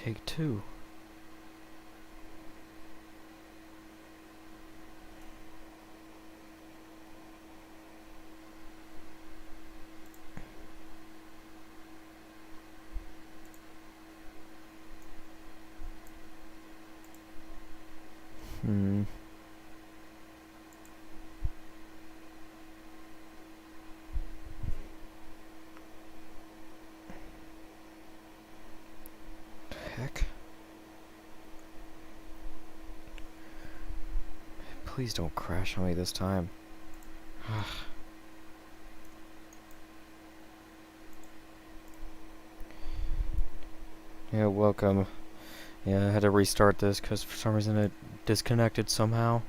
Take two. Heck. Please don't crash on me this time. Yeah, welcome. Yeah, I had to restart this because for some reason it disconnected somehow.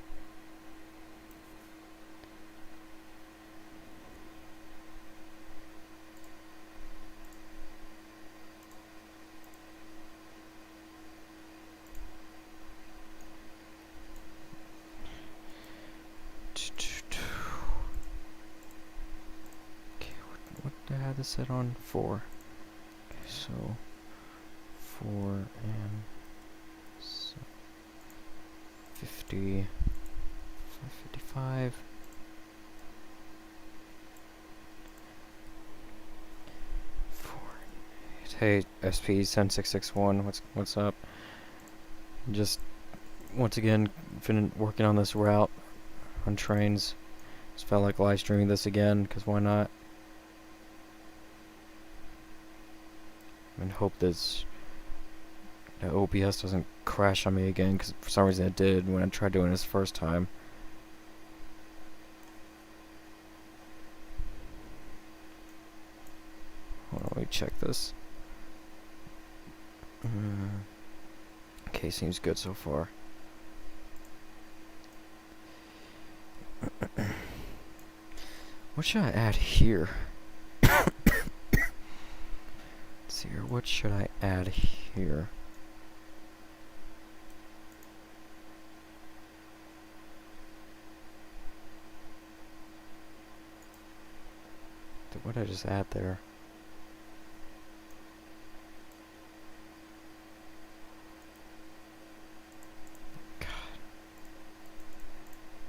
Okay, what did I have this set on? 4. Okay, so 4 and 50, 555. Hey, SP10661, what's up? Just once again working on this route on trains. Just felt like live streaming this again, because why not? And hope that OBS doesn't crash on me again, because for some reason it did when I tried doing this first time. Hold on, let me check this. Okay, seems good so far. What should I add here? Let's see here. What should I add here? What did I just add there?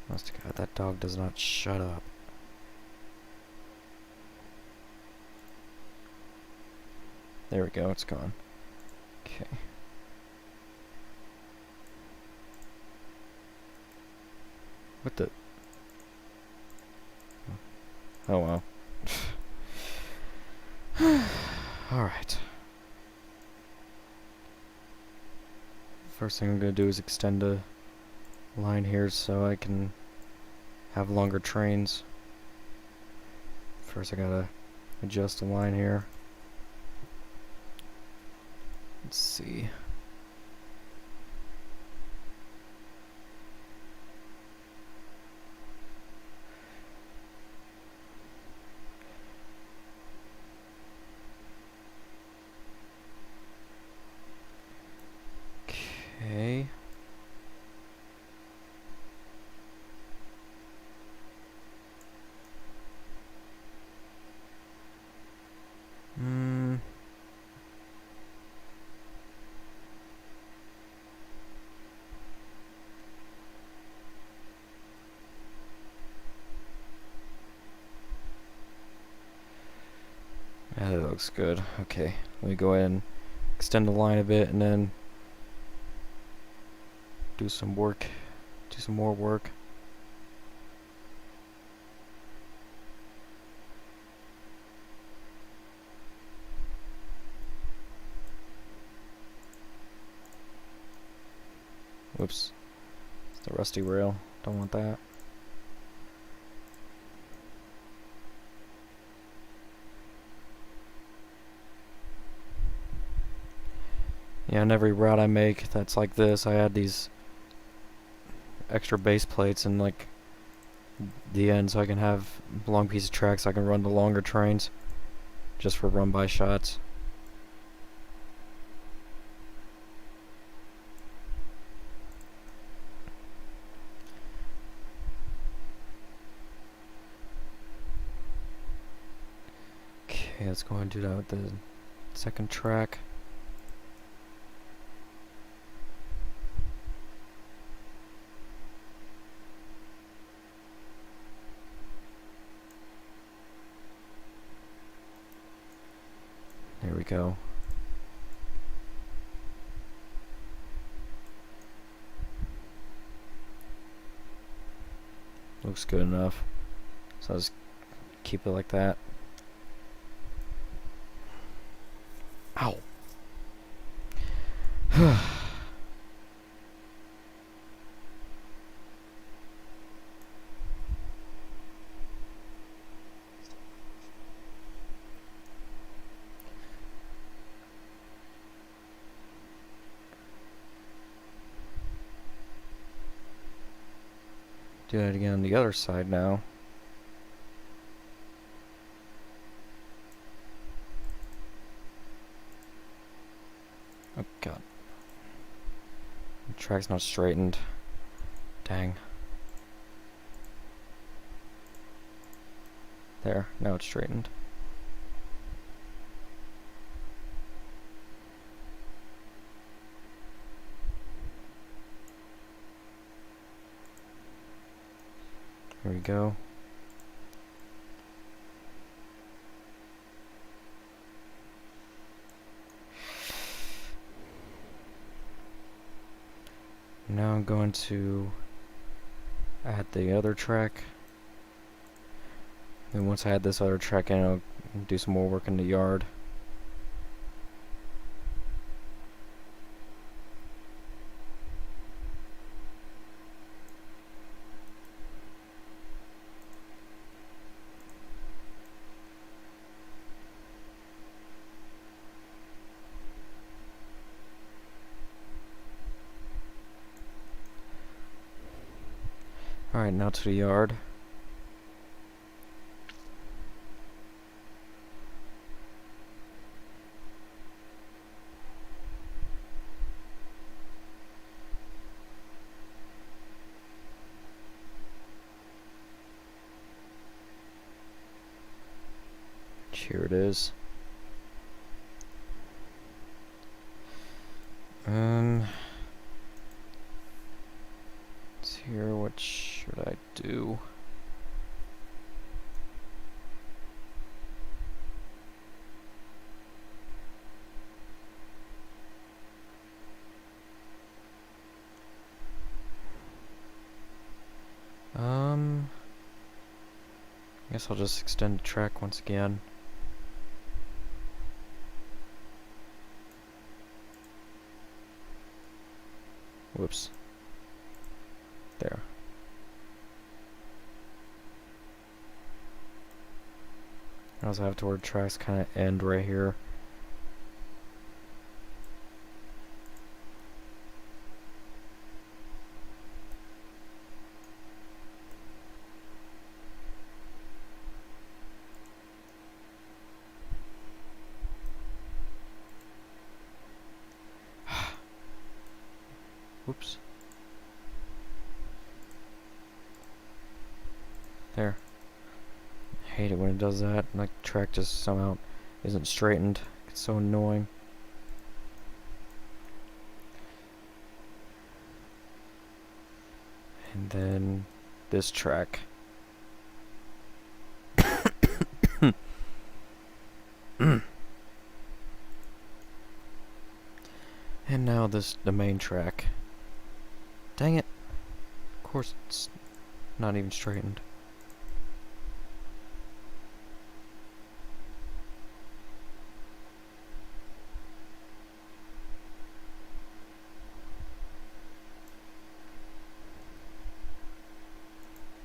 Honest to God, that dog does not shut up. There we go, it's gone. Okay. What the? Oh well. Alright. First thing I'm gonna do is extend a line here so I can have longer trains. First I gotta adjust the line here. Let's see. Okay. Yeah, that looks good. Okay, let me go ahead and extend the line a bit and then do some more work. Whoops. It's the rusty rail. Don't want that. Yeah, and every route I make that's like this, I add these extra base plates in like the end so I can have a long piece of track so I can run the longer trains just for run-by shots. Okay, let's go ahead and do that with the second track. There we go. Looks good enough. So I'll just keep it like that. Ow. Do that again on the other side now. Oh god. The track's not straightened. Dang. There, now it's straightened. Here we go. Now I'm going to add the other track. And once I add this other track in, I'll do some more work in the yard. Alright, now to the yard. Here it is. It's here. What should I do? I guess I'll just extend the track once again. Whoops. There. I also have to where tracks kind of end right here. Whoops. There. I hate it when it does that. Like, the track just somehow isn't straightened. It's so annoying. And then this track. And now the main track. Dang it. Of course it's not even straightened.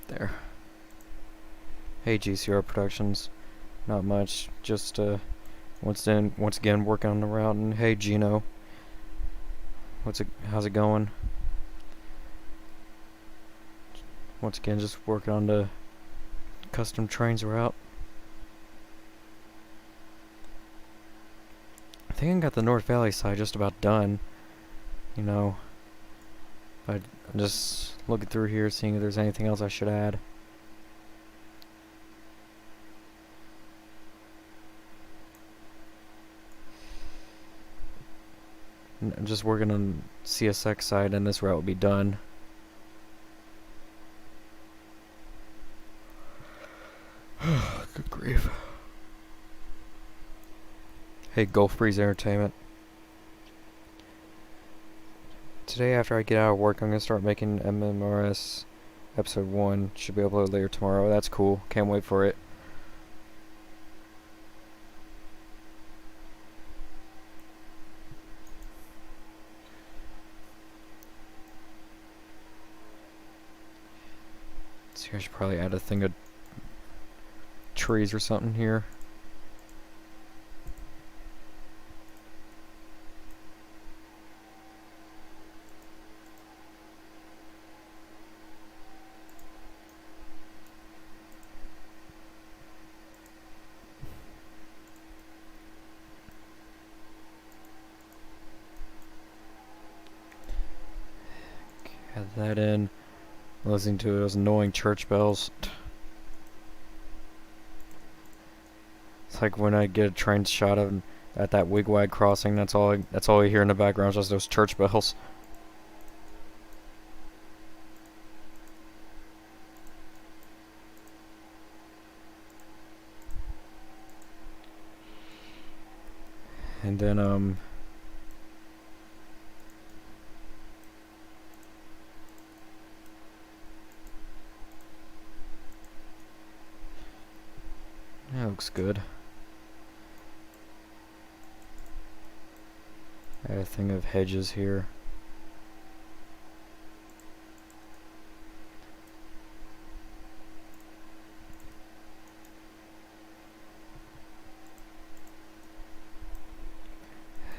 There. Hey GCR Productions. Not much. Just once again working on the route. And hey Gino. How's it going? Once again, just working on the custom Trainz route. I think I got the North Valley side just about done. You know, but I'm just looking through here, seeing if there's anything else I should add. I'm just working on CSX side, and this route will be done. Good grief. Hey, Gulf Breeze Entertainment. Today, after I get out of work, I'm gonna start making MMRS episode 1. Should be uploaded later tomorrow. That's cool. Can't wait for it. So I should probably add a thing of trees or something here. Add that in. Listening to those annoying church bells. It's like when I get a train shot of at that wigwag crossing. That's all you hear in the background. Is just those church bells. And then that looks good. Add a thing of hedges here.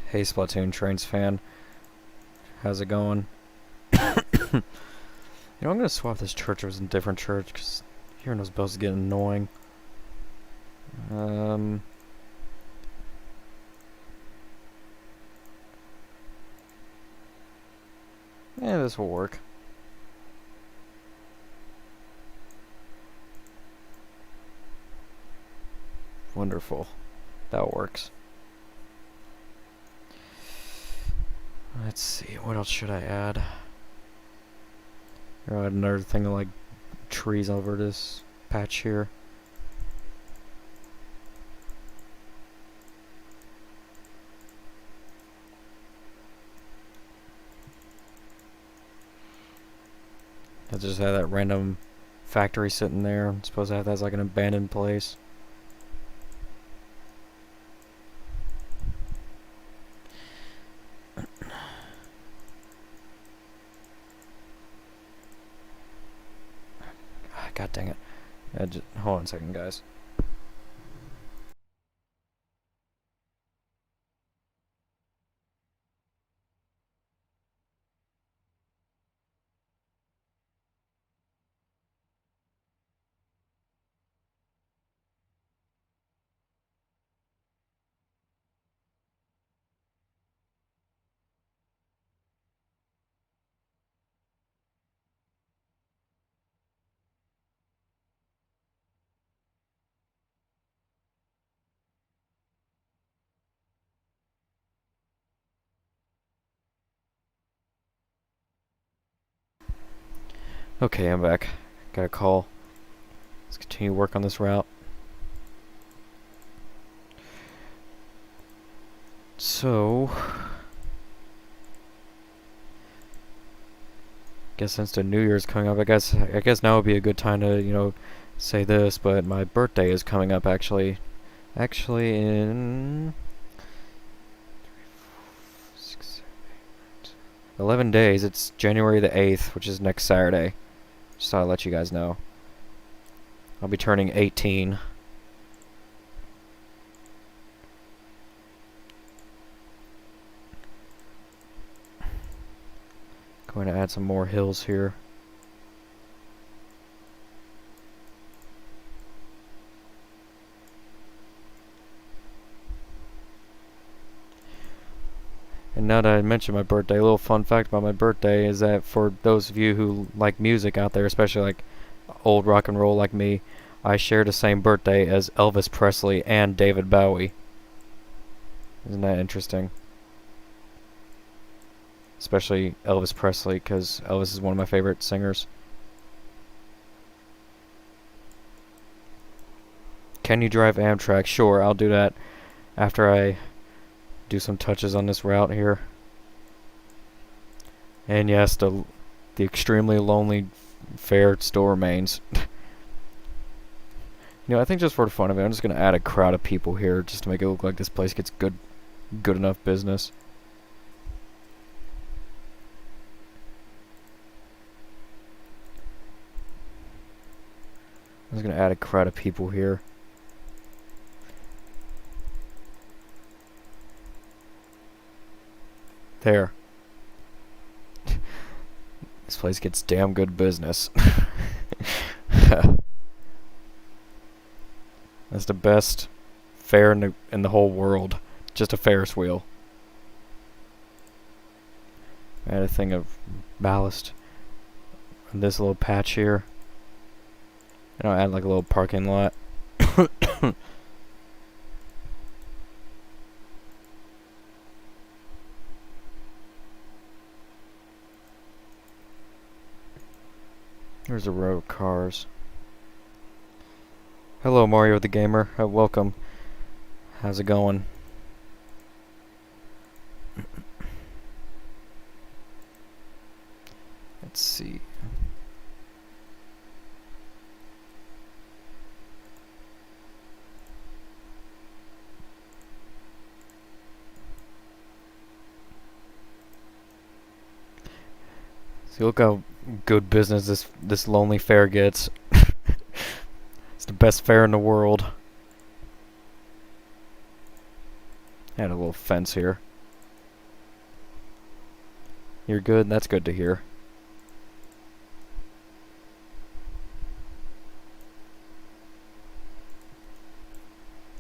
Hey Splatoon Trainz fan, how's it going? You know, I'm gonna swap this church with a different church because hearing those bells is getting annoying. Yeah, this will work. Wonderful. That works. Let's see, what else should I add? I'll add another thing of like trees over this patch here. I just have that random factory sitting there. I'm supposed to have that as like an abandoned place. God dang it. Hold on a second, guys. Okay, I'm back. Got a call. Let's continue work on this route. So, guess since the New Year's coming up, I guess now would be a good time to, you know, say this, but my birthday is coming up actually in 11 days. It's January the 8th, which is next Saturday. Just thought I'd let you guys know. I'll be turning 18. Going to add some more hills here. And now that I mentioned my birthday, a little fun fact about my birthday is that for those of you who like music out there, especially like old rock and roll like me, I share the same birthday as Elvis Presley and David Bowie. Isn't that interesting? Especially Elvis Presley, because Elvis is one of my favorite singers. Can you drive Amtrak? Sure, I'll do that after I do some touches on this route here. And yes, the extremely lonely fair still remains. You know, I think just for the fun of it, I'm just gonna add a crowd of people here just to make it look like this place gets good enough business. I'm just gonna add a crowd of people here. There. This place gets damn good business. That's the best fair in the whole world. Just a Ferris wheel. Add a thing of ballast in this little patch here. And I'll add like a little parking lot. There's a row of cars. Hello, Mario the Gamer. Welcome. How's it going? Let's see. See, look how good business this lonely fair gets. It's the best fair in the world. Add a little fence here. You're good? That's good to hear.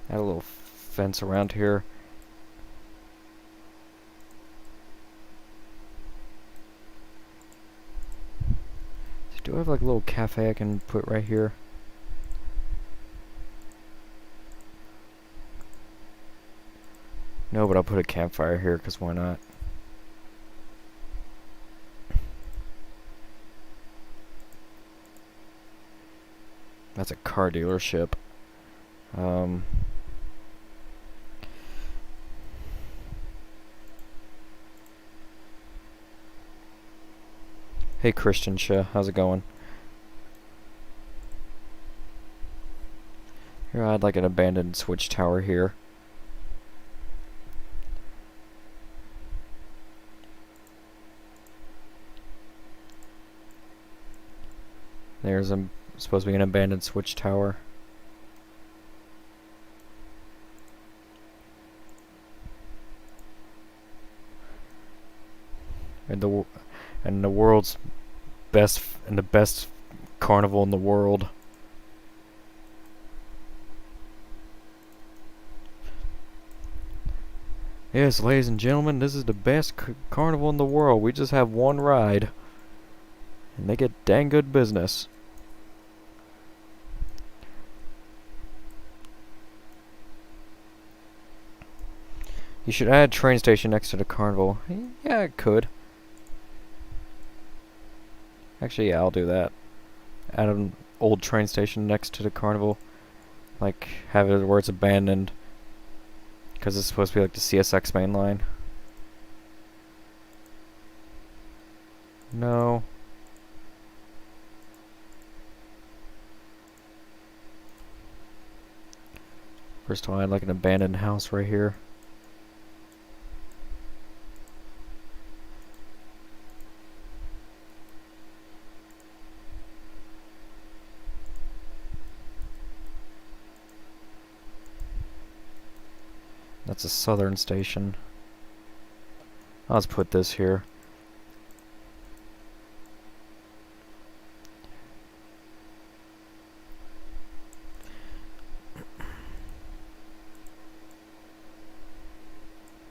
Add a little fence around here. Do I have like a little cafe I can put right here? No, but I'll put a campfire here, because why not? That's a car dealership. Hey Christian Shah, how's it going? Here I'd like an abandoned switch tower here. There's supposed to be an abandoned switch tower. And the world's best and the best carnival in the world. Yes, ladies and gentlemen, this is the best carnival in the world. We just have one ride, and they get dang good business. You should add a train station next to the carnival. Yeah, I could. Actually, yeah, I'll do that. Add an old train station next to the carnival. Like, have it where it's abandoned. Because it's supposed to be like the CSX main line. No. First of all, I'd like an abandoned house right here. That's a southern station. I'll just put this here.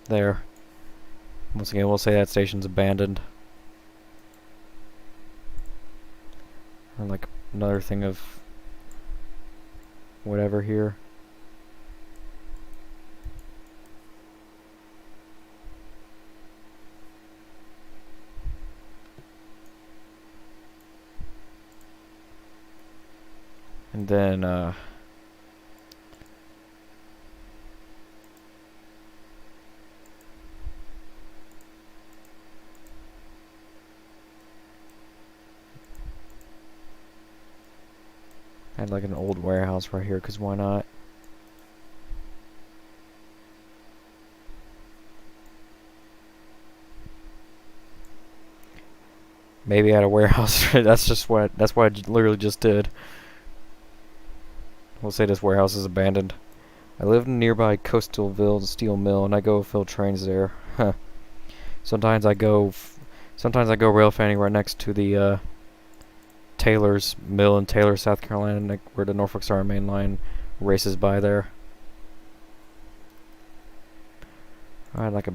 There. Once again, we'll say that station's abandoned. And like another thing of whatever here. And then, Add like an old warehouse right here, cause why not? Maybe add a warehouse. That's what I literally just did. We'll say this warehouse is abandoned. I live in a nearby Coastalville steel mill, and I go fill trains there. Huh. Sometimes I go rail fanning right next to the Taylor's mill in Taylor, South Carolina, where the Norfolk Southern main line races by there. I had like a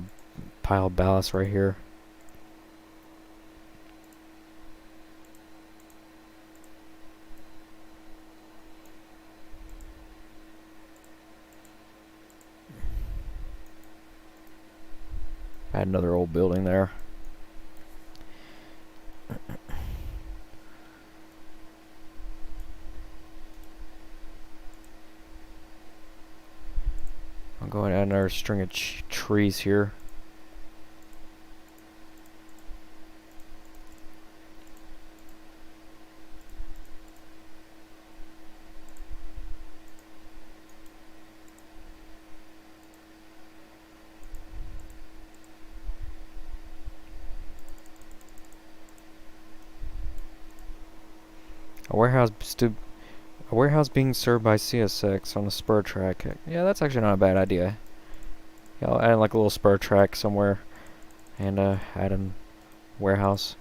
pile of ballast right here. I had another old building there. I'll go and add another string of trees here. A warehouse being served by CSX on a spur track. Yeah, that's actually not a bad idea. Yeah, I'll add like a little spur track somewhere and add a warehouse.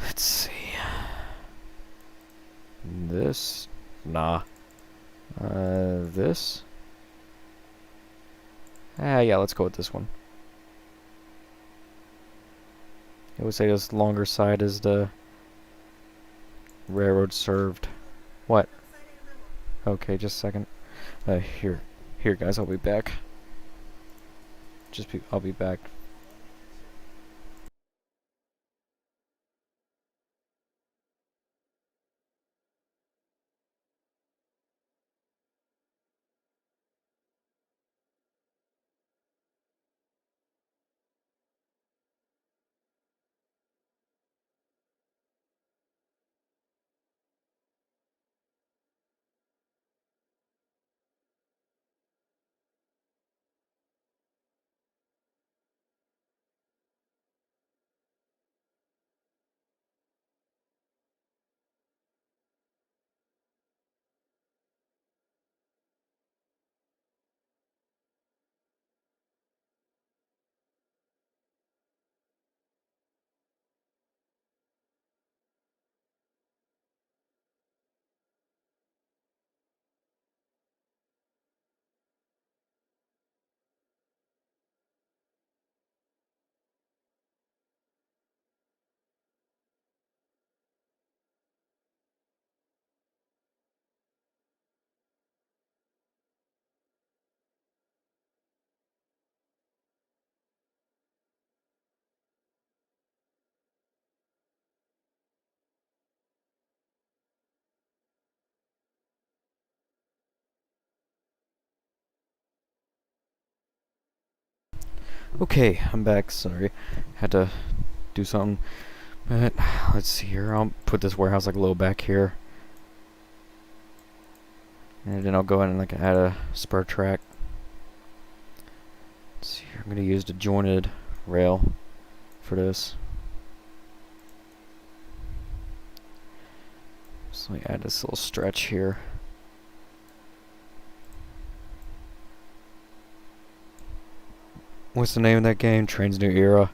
Let's see. This? Nah. This? Yeah, let's go with this one. I would say this longer side is the railroad served. What? Okay, just a second. Here guys, I'll be back. I'll be back. Okay, I'm back. Sorry, had to do something. But let's see here. I'll put this warehouse like a little back here, and then I'll go ahead and like add a spur track. Let's see here. I'm gonna use the jointed rail for this. So we add this little stretch here. What's the name of that game? Trainz New Era.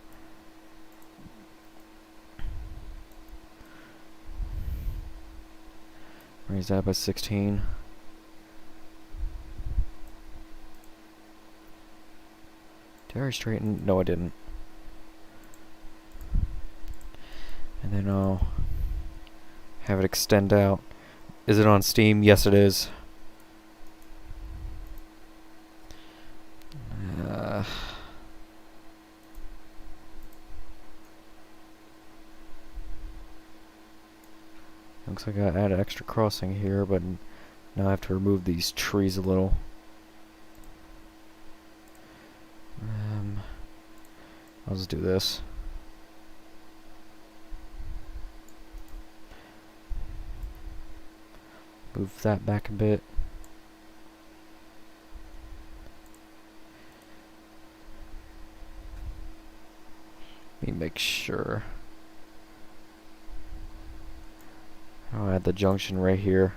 Raise that by 16. Did I already straighten? No, I didn't. And then I'll have it extend out. Is it on Steam? Yes, it is. Looks like I added an extra crossing here, but now I have to remove these trees a little. I'll just do this. Move that back a bit. Let me make sure. I'll add the junction right here.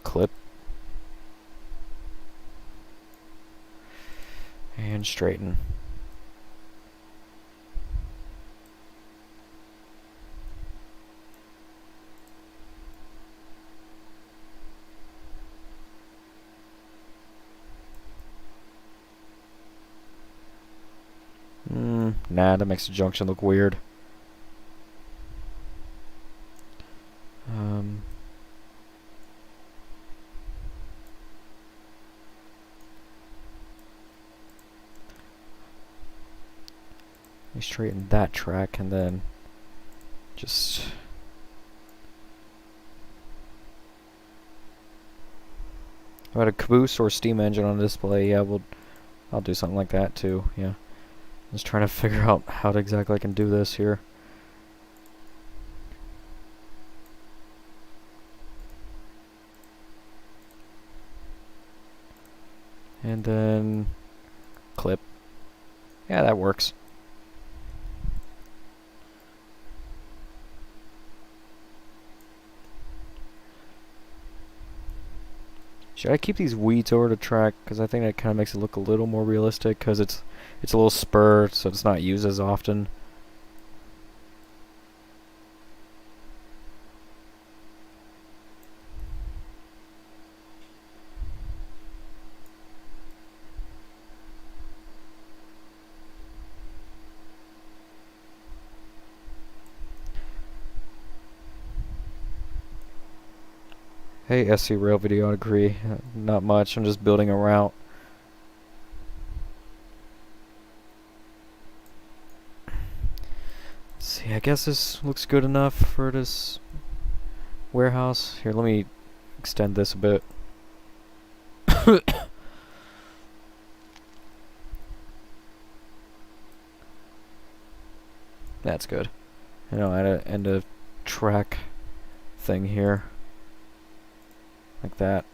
Clip. And straighten. Nah, that makes the junction look weird. Let me straighten that track and then just if I had a caboose or a steam engine on display, yeah, I'll do something like that too, yeah. Just trying to figure out how exactly I can do this here. And then clip. Yeah, that works. Should I keep these weeds over the track? Because I think that kind of makes it look a little more realistic. Because it's a little spur, so it's not used as often. Hey, SC Rail Videography. Not much. I'm just building a route. Let's see, I guess this looks good enough for this warehouse. Here, let me extend this a bit. That's good. You know, add an end of track thing here. Like that.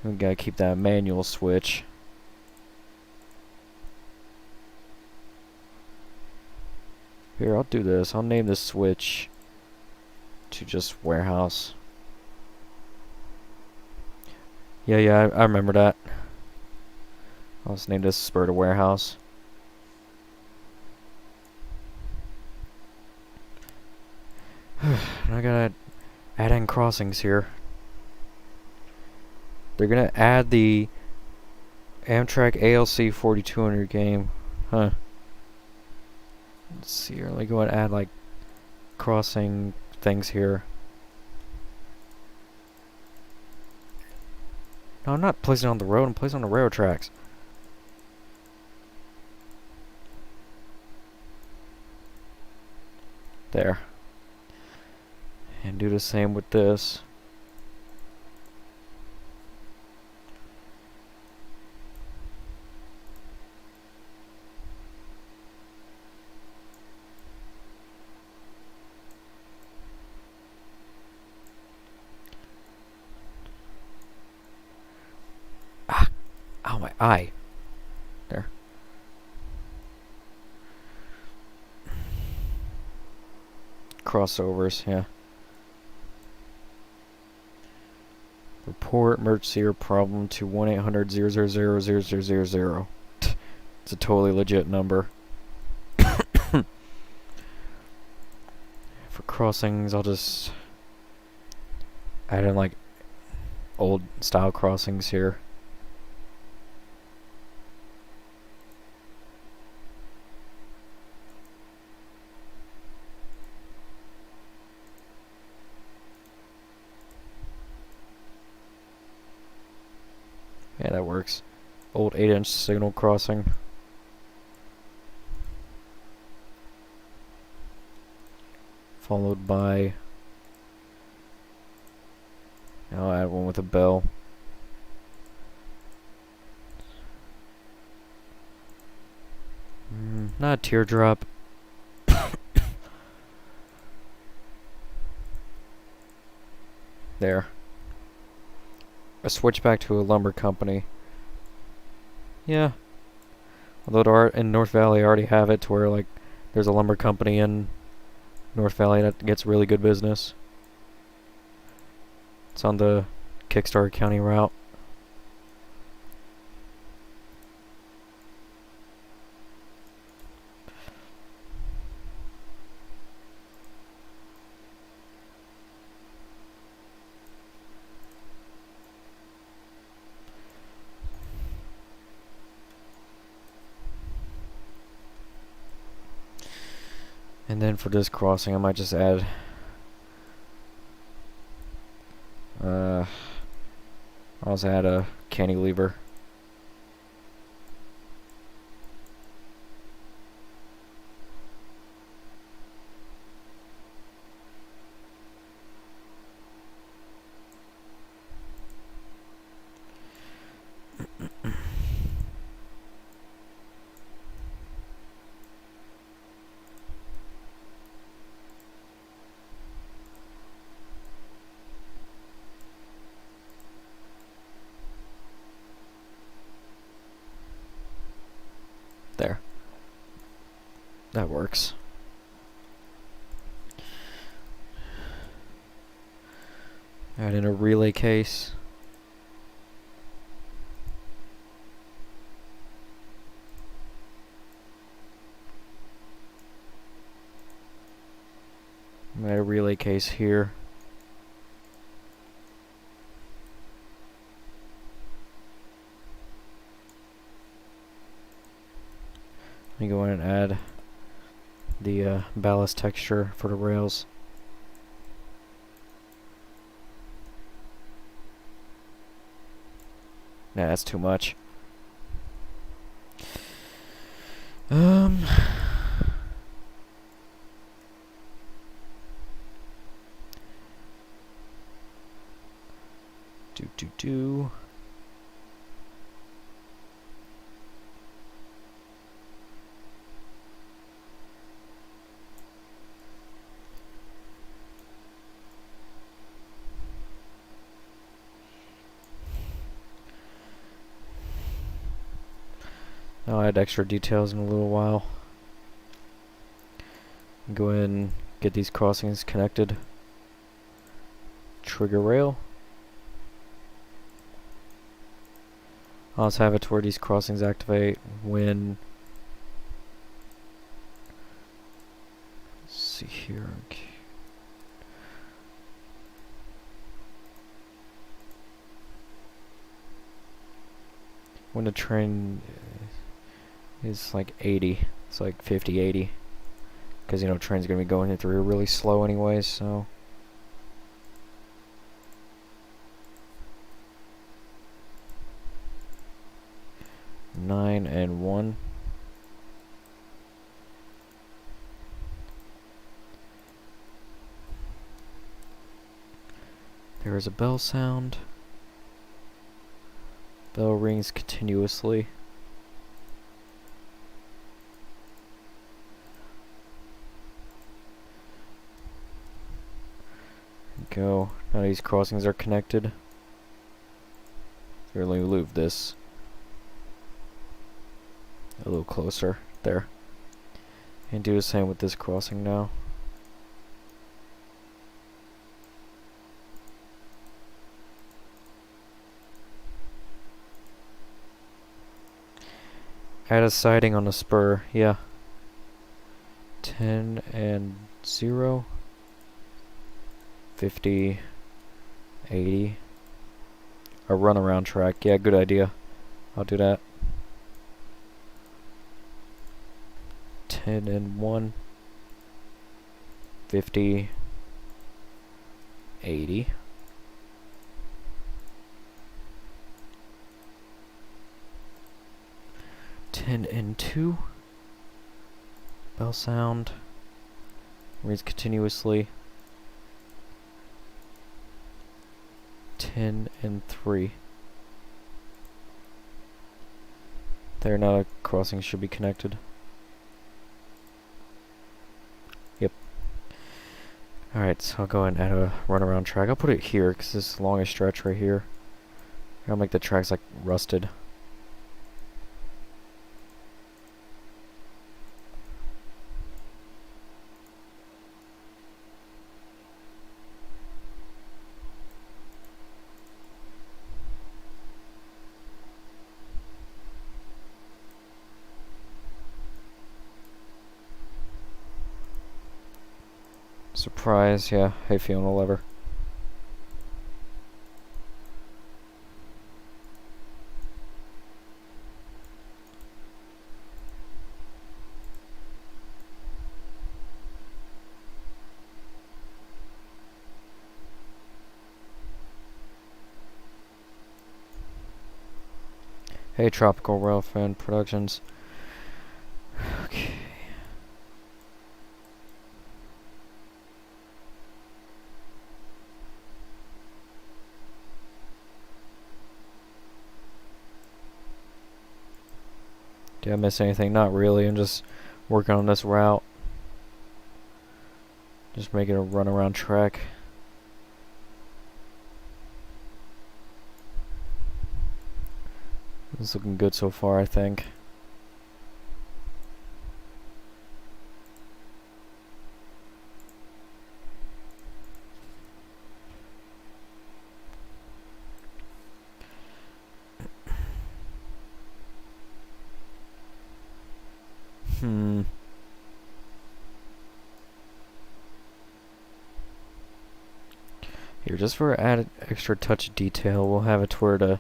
We gotta keep that manual switch. Here, I'll do this. I'll name this switch to just warehouse. Yeah, I remember that. I'll just name this spur to warehouse. I gotta add in crossings here. They're gonna add the Amtrak ALC 4200 game. Huh. Let's see here. Let me go and add like crossing things here. No, I'm not placing it on the road. I'm placing it on the railroad tracks. There. And do the same with this. Ah! Ow, my eye. There. Crossovers, yeah. Report emergency or problem to 1-800-000-0000. It's a totally legit number. For crossings, I'll just add in like old style crossings here. Yeah, that works. Old 8-inch signal crossing. followed by, I'll add one with a bell. Not a teardrop. There. I switched back to a lumber company. Yeah. Although in North Valley I already have it to where like there's a lumber company in North Valley that gets really good business. It's on the Kickstarter County route. And then for this crossing I might just add I'll just add a cantilever. There. That works. Add in a relay case. Add a relay case here. Let me go in and add the ballast texture for the rails. Nah, that's too much. Do. I'll add extra details in a little while. Go ahead and get these crossings connected. Trigger rail. I'll just have it to where these crossings activate when... Let's see here. Okay. When the train is like 80, it's like 50, 80. Because, you know, train's going to be going through really slow anyways, so... Nine and 1. There is a bell sound. Bell rings continuously. Go. Now these crossings are connected. So let me move this a little closer there. And do the same with this crossing now. Add a siding on the spur, yeah. 10 and 0. 50, 80. A runaround track, yeah, good idea. I'll do that. 10 and 1. 50, 80. And 2. Bell sound. Reads continuously. 10 and 3. There, now a crossing should be connected. Yep. Alright, so I'll go ahead and add a runaround track. I'll put it here, because this is the longest stretch right here. I'll make the tracks like rusted. Surprise, yeah, hey Fiona lever. Hey Tropical Rail Fan Productions. Okay. Did I miss anything? Not really. I'm just working on this route. Just making a runaround track. It's looking good so far, I think. Here, just for added extra touch of detail, we'll have it to where the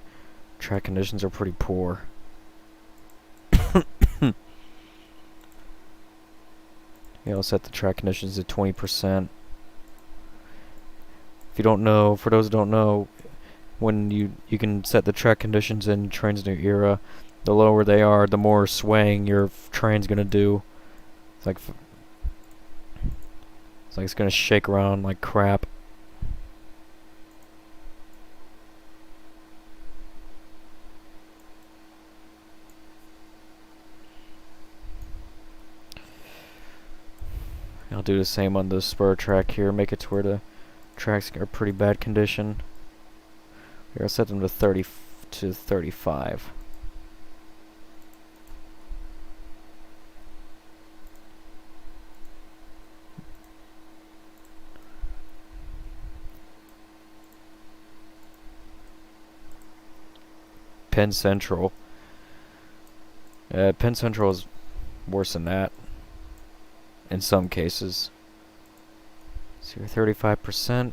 track conditions are pretty poor. I'll set the track conditions at 20%. If you don't know, for those who don't know, when you can set the track conditions in Trainz New Era, the lower they are, the more swaying your train's gonna do. It's like it's gonna shake around like crap. I'll do the same on the spur track here, make it to where the tracks are pretty bad condition. Here, I'll set them to 30 to 35. Penn Central. Penn Central is worse than that in some cases. So you're 35%.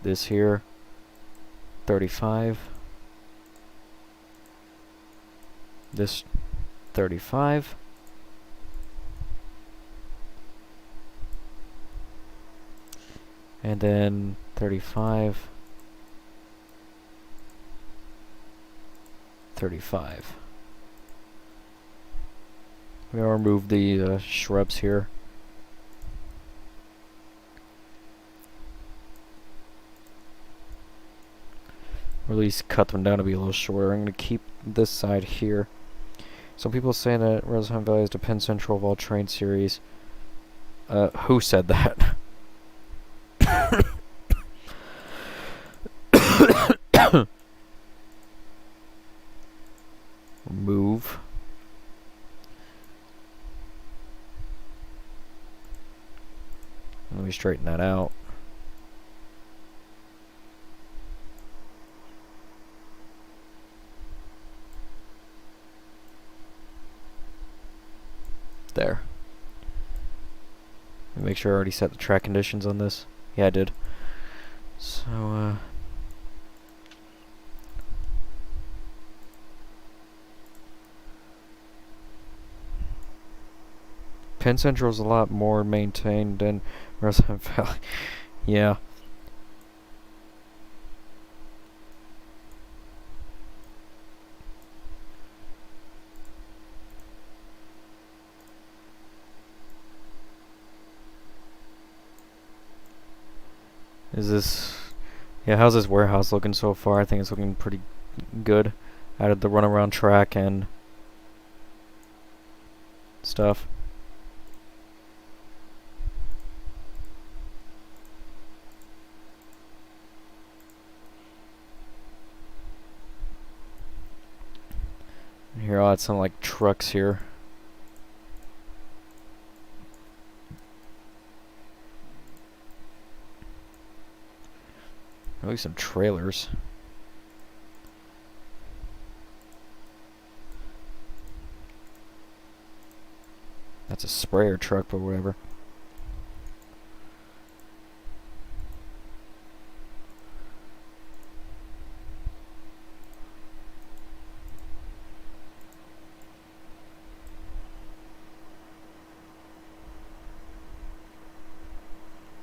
This here, 35. This, 35. And then 35. 35. We're gonna remove the shrubs here. Or at least cut them down to be a little shorter. I'm gonna keep this side here. Some people say that Roseheim Valley is the Penn Central of all train series. Who said that? Remove. Let me straighten that out. There. Let me make sure I already set the track conditions on this. Yeah, I did. So, Penn Central is a lot more maintained than Roseheim Valley. Yeah. Is this... Yeah, how's this warehouse looking so far? I think it's looking pretty good. Added the runaround track and stuff. Here, I'll add some like trucks here. Maybe some trailers. That's a sprayer truck, but whatever.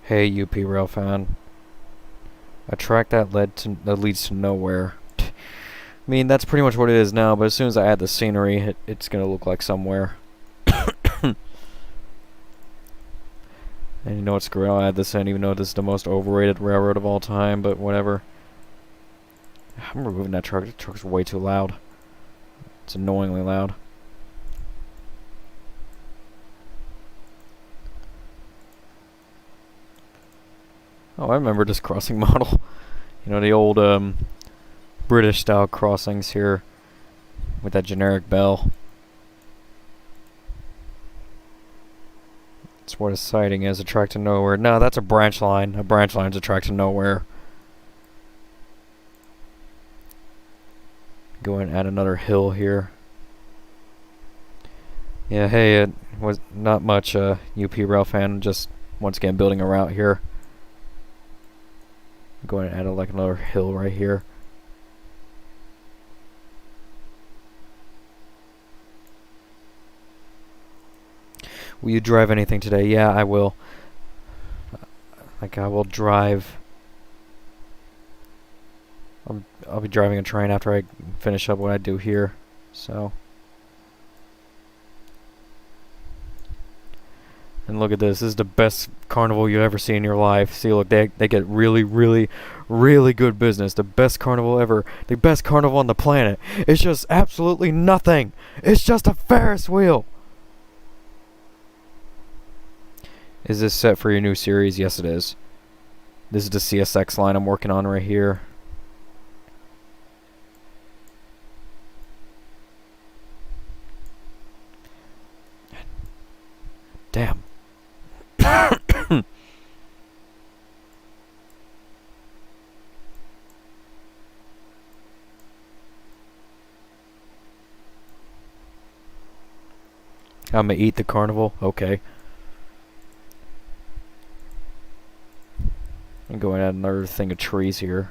Hey, UP Rail fan. A track that leads to nowhere. I mean, that's pretty much what it is now, but as soon as I add the scenery, it's gonna look like somewhere. And you know what, screw it, I'll add this in, even though this is the most overrated railroad of all time, but whatever. I'm removing that truck. The truck's way too loud. It's annoyingly loud. Oh, I remember this crossing model. You know, the old British style crossings here with that generic bell. That's what a siding is, a track to nowhere. No, that's a branch line. A branch line's a track to nowhere. Go ahead and add another hill here. Yeah, hey, it was not much UP Rail fan, just once again building a route here. Go ahead and add like another hill right here. Will you drive anything today? Yeah, I will. Like, I will drive. I'll be driving a train after I finish up what I do here. So. And look at this. This is the best carnival you'll ever see in your life. See, look, they get really, really, really good business. The best carnival ever. The best carnival on the planet. It's just absolutely nothing. It's just a Ferris wheel. Is this set for your new series? Yes, it is. This is the CSX line I'm working on right here. Damn. I'm gonna eat the carnival? Okay. I'm going to add another thing of trees here.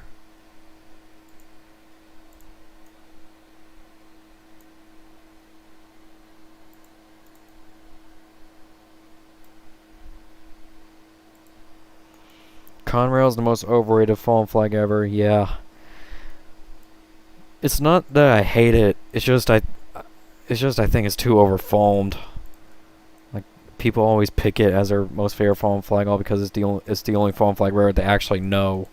Conrail's the most overrated fallen flag ever. Yeah. It's not that I hate it. It's just I think it's too overfoamed. Like, people always pick it as their most favorite fallen flag, all because it's the only fallen flag railroad they actually know.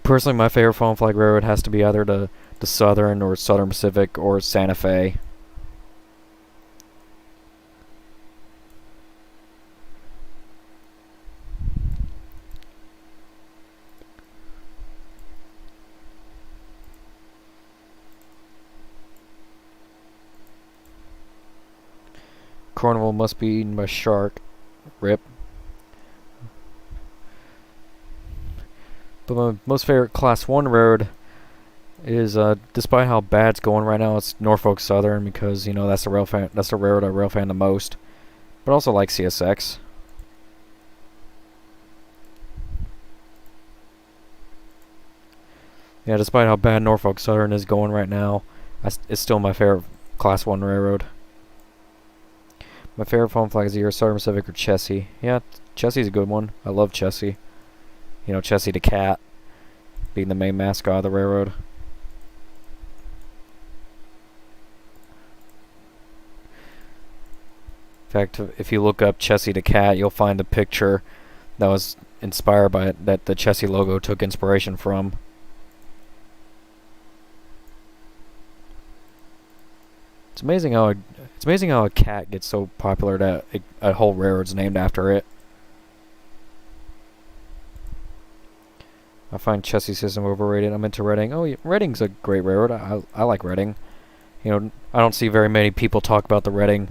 Personally, my favorite fallen flag railroad has to be either the Southern or Southern Pacific or Santa Fe. Carnival must be eaten by shark. Rip. But my most favorite Class 1 road is, despite how bad it's going right now, it's Norfolk Southern, because, you know, that's the railroad I rail fan the most. But also like CSX. Yeah, despite how bad Norfolk Southern is going right now, it's still my favorite Class 1 railroad. My favorite fallen flag is either Southern Pacific or Chessie. Yeah, Chessie's a good one. I love Chessie. You know, Chessie the cat being the main mascot of the railroad. In fact, if you look up Chessie the cat, you'll find a picture that was inspired by it, that the Chessie logo took inspiration from. It's amazing how a cat gets so popular that a whole railroad's named after it. I find Chessie System overrated. I'm into Reading. Oh, yeah, Reading's a great railroad. I like Reading. You know, I don't see very many people talk about the Reading,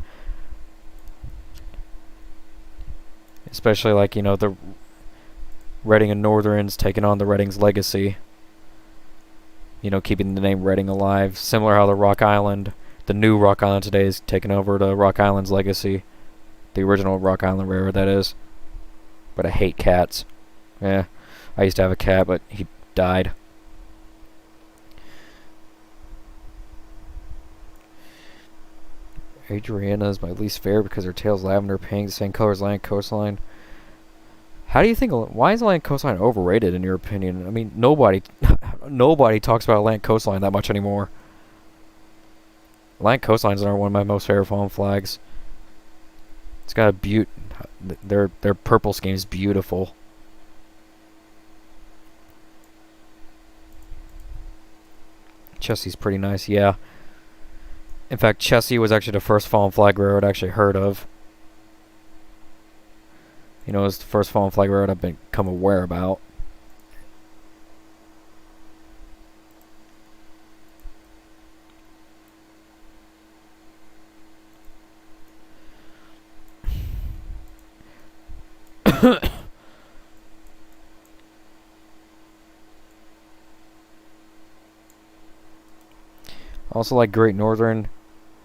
especially like, you know, the Reading and Northerns taking on the Reading's legacy. You know, keeping the name Reading alive. Similar how the new Rock Island today is taking over the Rock Island's legacy. The original Rock Island Railroad, that is. But I hate cats. Yeah, I used to have a cat, but he died. Adriana is my least favorite because her tail's lavender pink, the same color as Land Coastline. How do you think? Why is Land Coastline overrated in your opinion? I mean, nobody talks about Land Coastline that much anymore. Land Coastline's are one of my most favorite foam flags. It's got a their purple scheme is beautiful. Chessie's pretty nice, yeah. In fact, Chessie was actually the first fallen flag railroad I actually heard of. You know, it was the first fallen flag railroad I've become aware about. Also like Great Northern.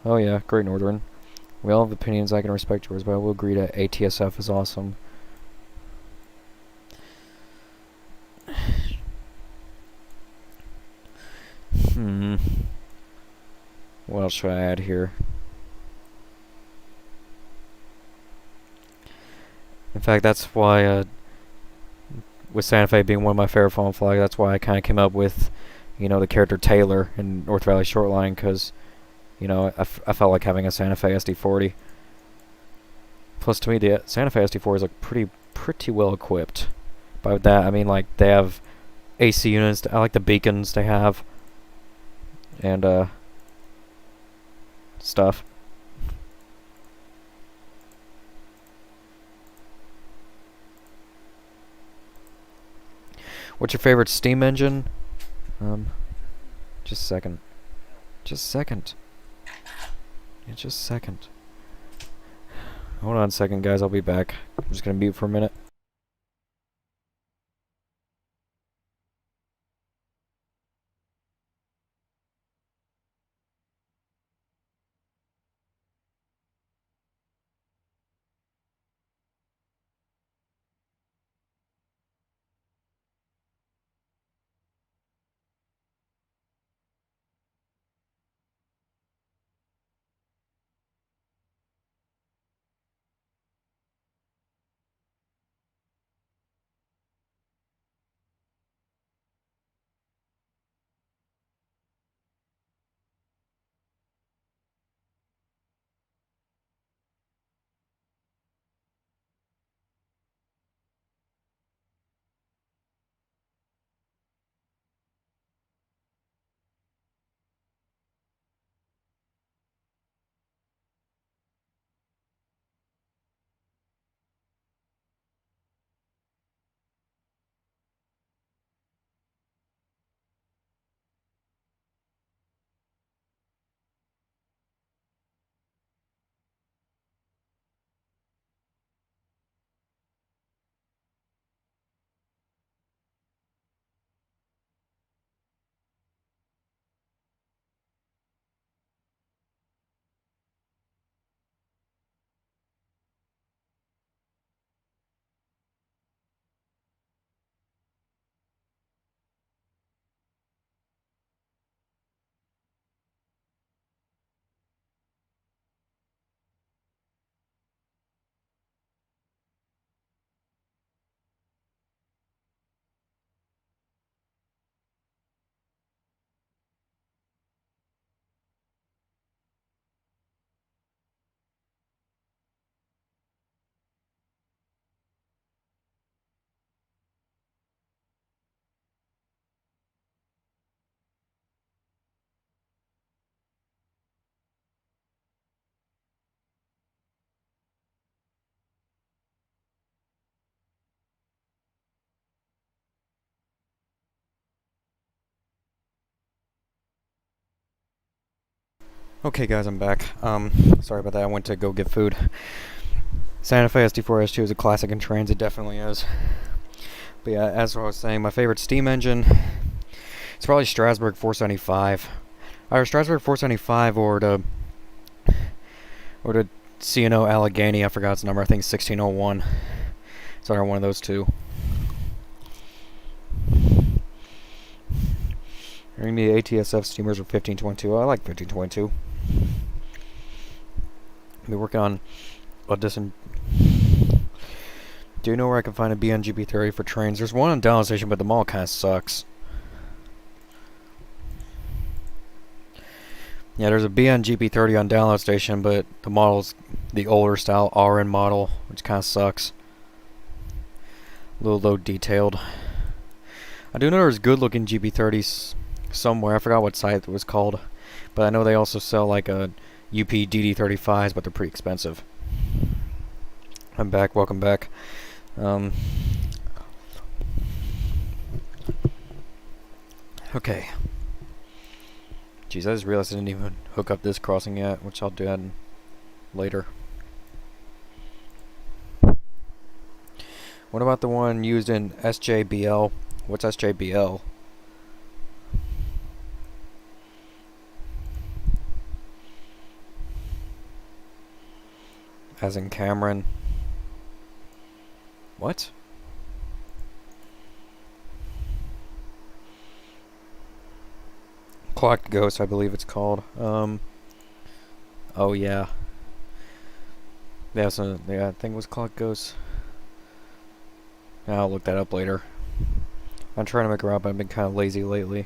Oh yeah, Great Northern. We all have opinions, I can respect yours, but I will agree that ATSF is awesome. What else should I add here? In fact, that's why, with Santa Fe being one of my favorite fallen flags, that's why I kind of came up with, you know, the character Taylor in North Valley Shortline, because, you know, I felt like having a Santa Fe SD40. Plus, to me, the Santa Fe SD4 is like pretty well equipped. By that, I mean like they have AC units. I like the beacons they have, and stuff. What's your favorite steam engine? Just a second. Just a second. Yeah, just a second. Hold on a second, guys. I'll be back. I'm just gonna mute for a minute. Okay guys, I'm back. Sorry about that, I went to go get food. Santa Fe SD4 S2 is a classic in Trainz, it definitely is. But yeah, as I was saying, my favorite steam engine, it's probably Strasbourg 475. Either Strasbourg 475 or the C&O Allegheny, I forgot its number, I think 1601. It's either one of those two. The ATSF steamers are 1522. I like 1522. I'll be working on audition. Do you know where I can find a BNGP30 for Trainz? There's one on Download Station, but the mall kind of sucks. Yeah, there's a BNGP30 on Download Station, but the model's the older style RN model, which kind of sucks. A little low detailed. I do know there's good looking GP30s somewhere. I forgot what site it was called, but I know they also sell like a UP DD35s, but they're pretty expensive. I'm back. Welcome back. Okay. Jeez, I just realized I didn't even hook up this crossing yet, which I'll do that later. What about the one used in SJBL? What's SJBL? As in Cameron. What? Clocked Ghost, I believe it's called. Oh yeah. Yeah, so yeah, I think it was Clocked Ghost. I'll look that up later. I'm trying to make her up, but I've been kind of lazy lately.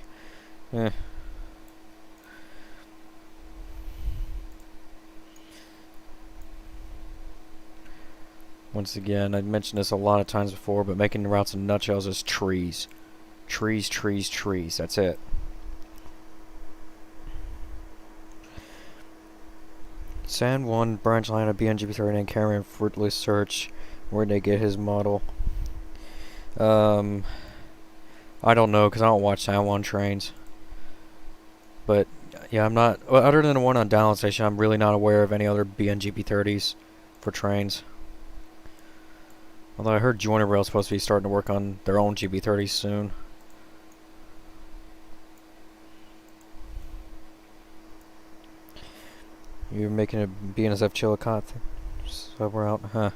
Once again, I've mentioned this a lot of times before, but making the routes in nutshells is trees. Trees, trees, trees. That's it. San Juan branch line of BNGP30 and Cameron fruitless search. Where'd they get his model? I don't know, because I don't watch San Juan trains. But yeah, I'm not, well, other than the one on Download Station, I'm really not aware of any other BNGP30s for Trainz. Although I heard Joiner Rail is supposed to be starting to work on their own GB30s soon. You're making a BNSF Chillicothe sub route, huh?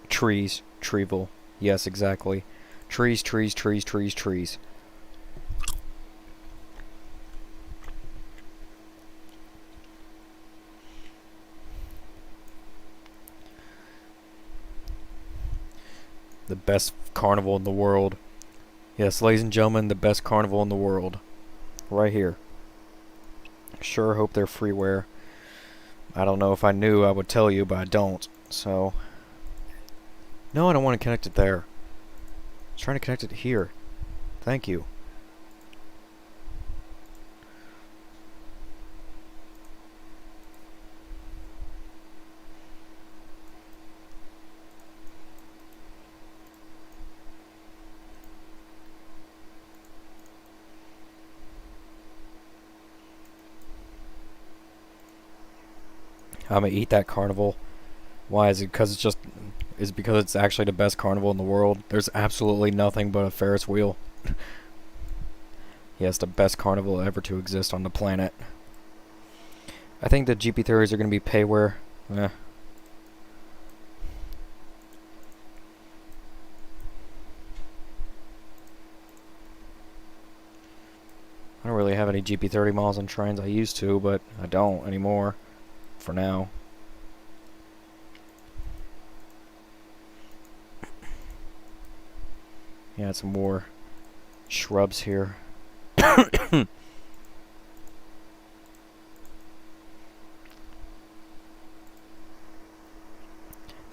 Trees, Treeville. Yes, exactly. Trees, trees, trees, trees, trees. The best carnival in the world. Yes, ladies and gentlemen, the best carnival in the world. Right here. Sure hope they're freeware. I don't know, if I knew I would tell you, but I don't. So, no, I don't want to connect it there. I'm trying to connect it here. Thank you. I'm gonna eat that carnival. Why is it? Because it's just, is it because it's actually the best carnival in the world? There's absolutely nothing but a Ferris wheel. Yes, the best carnival ever to exist on the planet. I think the GP30s are gonna be payware. I don't really have any GP30 models on Trainz. I used to, but I don't anymore. For now. Yeah, some more shrubs here. The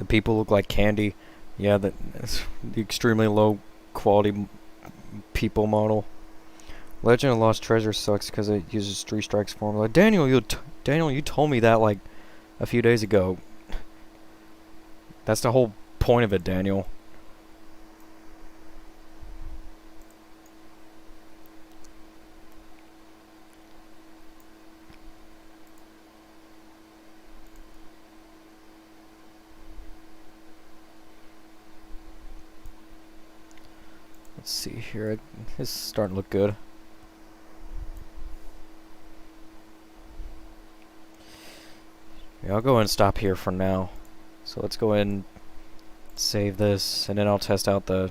people look like candy. Yeah, that's the extremely low quality people model. Legend of Lost Treasure sucks because it uses 3 strikes formula. Daniel, you told me that like a few days ago. That's the whole point of it, Daniel. Let's see here. This is starting to look good. Yeah, I'll go ahead and stop here for now. So let's go ahead and save this, and then I'll test out the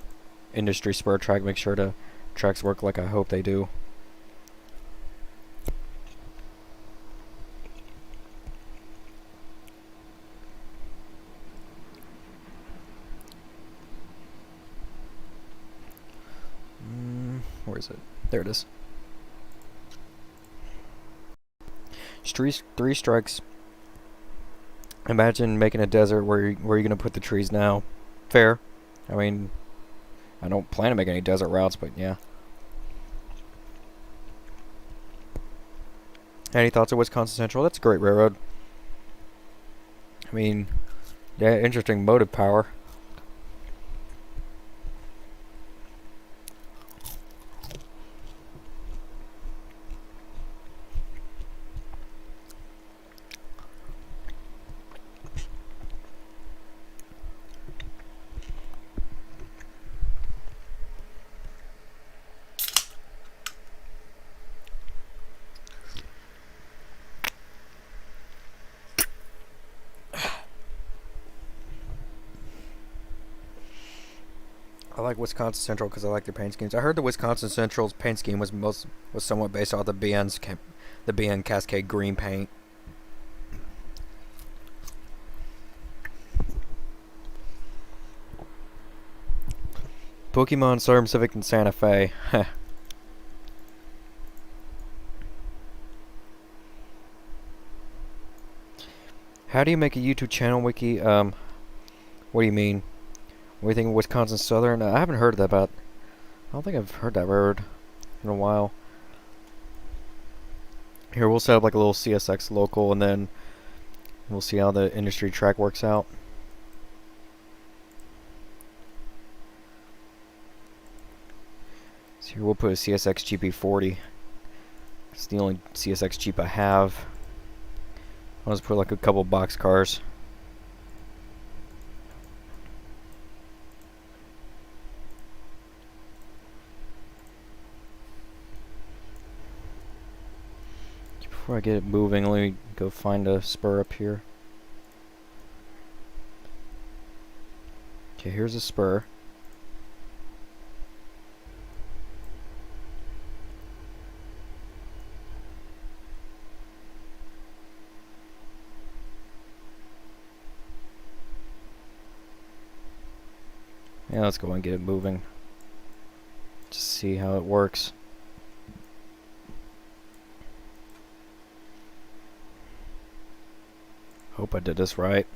industry spur track, make sure the tracks work like I hope they do. Where is it? There it is. Three strikes. Imagine making a desert where you're gonna put the trees now. Fair. I mean, I don't plan to make any desert routes, but yeah. Any thoughts of Wisconsin Central? That's a great railroad. I mean, yeah, interesting motive power. I like Wisconsin Central because I like their paint schemes. I heard the Wisconsin Central's paint scheme was somewhat based off the BN Cascade green paint. Pokemon Southern Pacific and Santa Fe. How do you make a YouTube channel wiki? What do you mean? What do you think of Wisconsin Southern? I haven't heard of that, but I don't think I've heard that word in a while. Here, we'll set up like a little CSX local, and then we'll see how the industry track works out. So here we'll put a CSX GP40. It's the only CSX Jeep I have. I'll just put like a couple box cars. Before I get it moving, let me go find a spur up here. Okay, here's a spur. Yeah, let's go and get it moving. Just see how it works. Hope I did this right.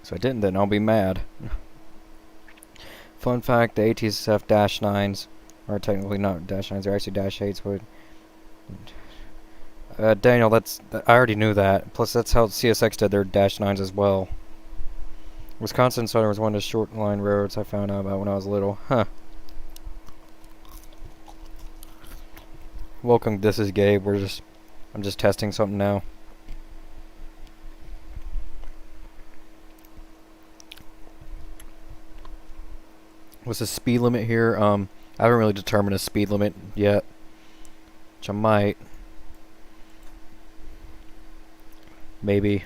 So I didn't, then I'll be mad. Fun fact, the ATSF Dash 9s are technically not Dash 9s, they're actually Dash 8s, but Daniel, I already knew that. Plus that's how CSX did their Dash 9s as well. Wisconsin Southern was one of the short line railroads I found out about when I was little. Huh. Welcome, this is Gabe. I'm just testing something now. What's the speed limit here? I haven't really determined a speed limit yet, which I might. Maybe.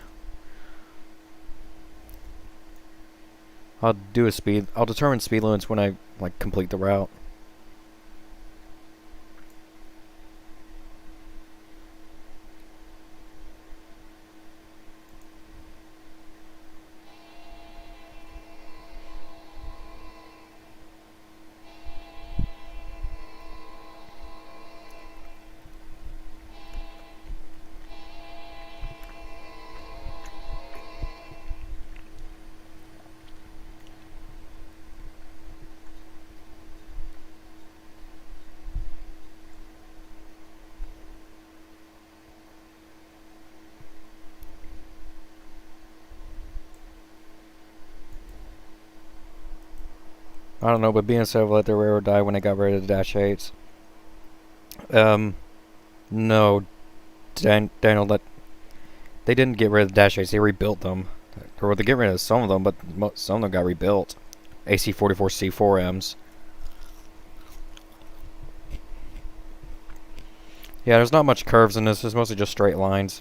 I'll determine speed limits when I complete the route. I don't know, but BNSF let their railroad die when they got rid of the Dash 8s. No, Daniel, they didn't get rid of the Dash 8s, they rebuilt them. Or they get rid of some of them, but some of them got rebuilt. AC-44 C4Ms. Yeah, there's not much curves in this. It's mostly just straight lines.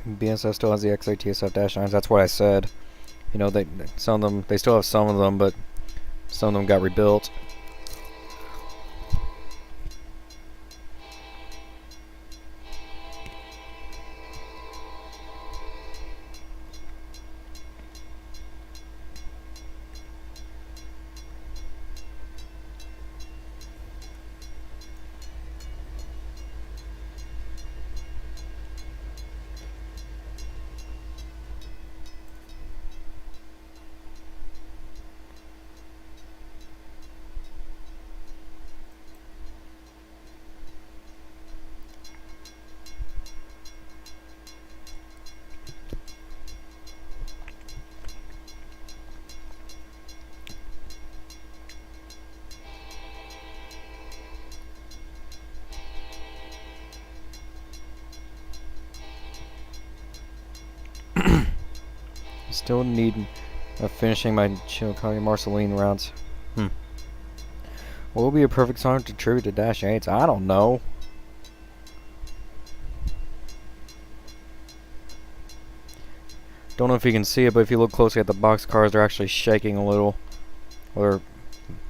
BNSF still has the XATSF-9s. That's what I said. You know, some of them, they still have some of them, but some of them got rebuilt. Still need finishing my Chillicothe Marceline routes. What would be a perfect song to tribute to Dash 8s? I don't know. Don't know if you can see it, but if you look closely at the box cars, they're actually shaking a little. Or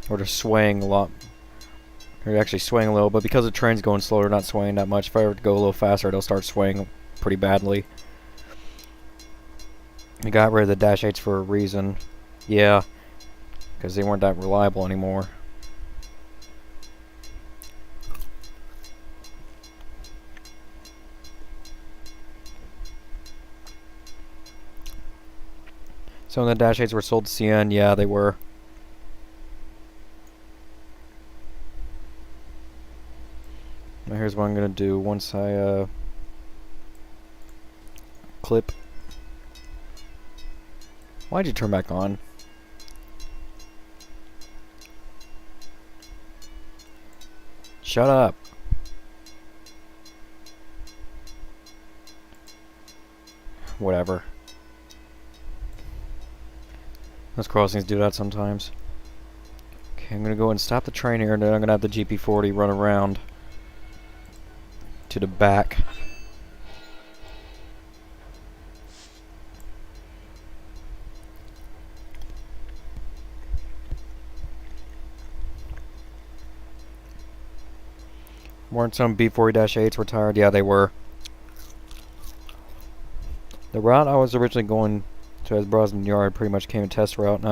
they're swaying a lot. They're actually swaying a little, but because the train's going slow, they're not swaying that much. If I were to go a little faster, they'll start swaying pretty badly. I got rid of the Dash 8s for a reason. Yeah, because they weren't that reliable anymore. Some of the Dash 8s were sold to CN. Yeah, they were. Now here's what I'm going to do once I clip. Why'd you turn back on? Shut up. Whatever. Those crossings do that sometimes. Okay, I'm gonna go and stop the train here, and then I'm gonna have the GP40 run around to the back. Weren't some B40-8s were tired? Yeah, they were. The route I was originally going to as Brosnan Yard pretty much came a test route.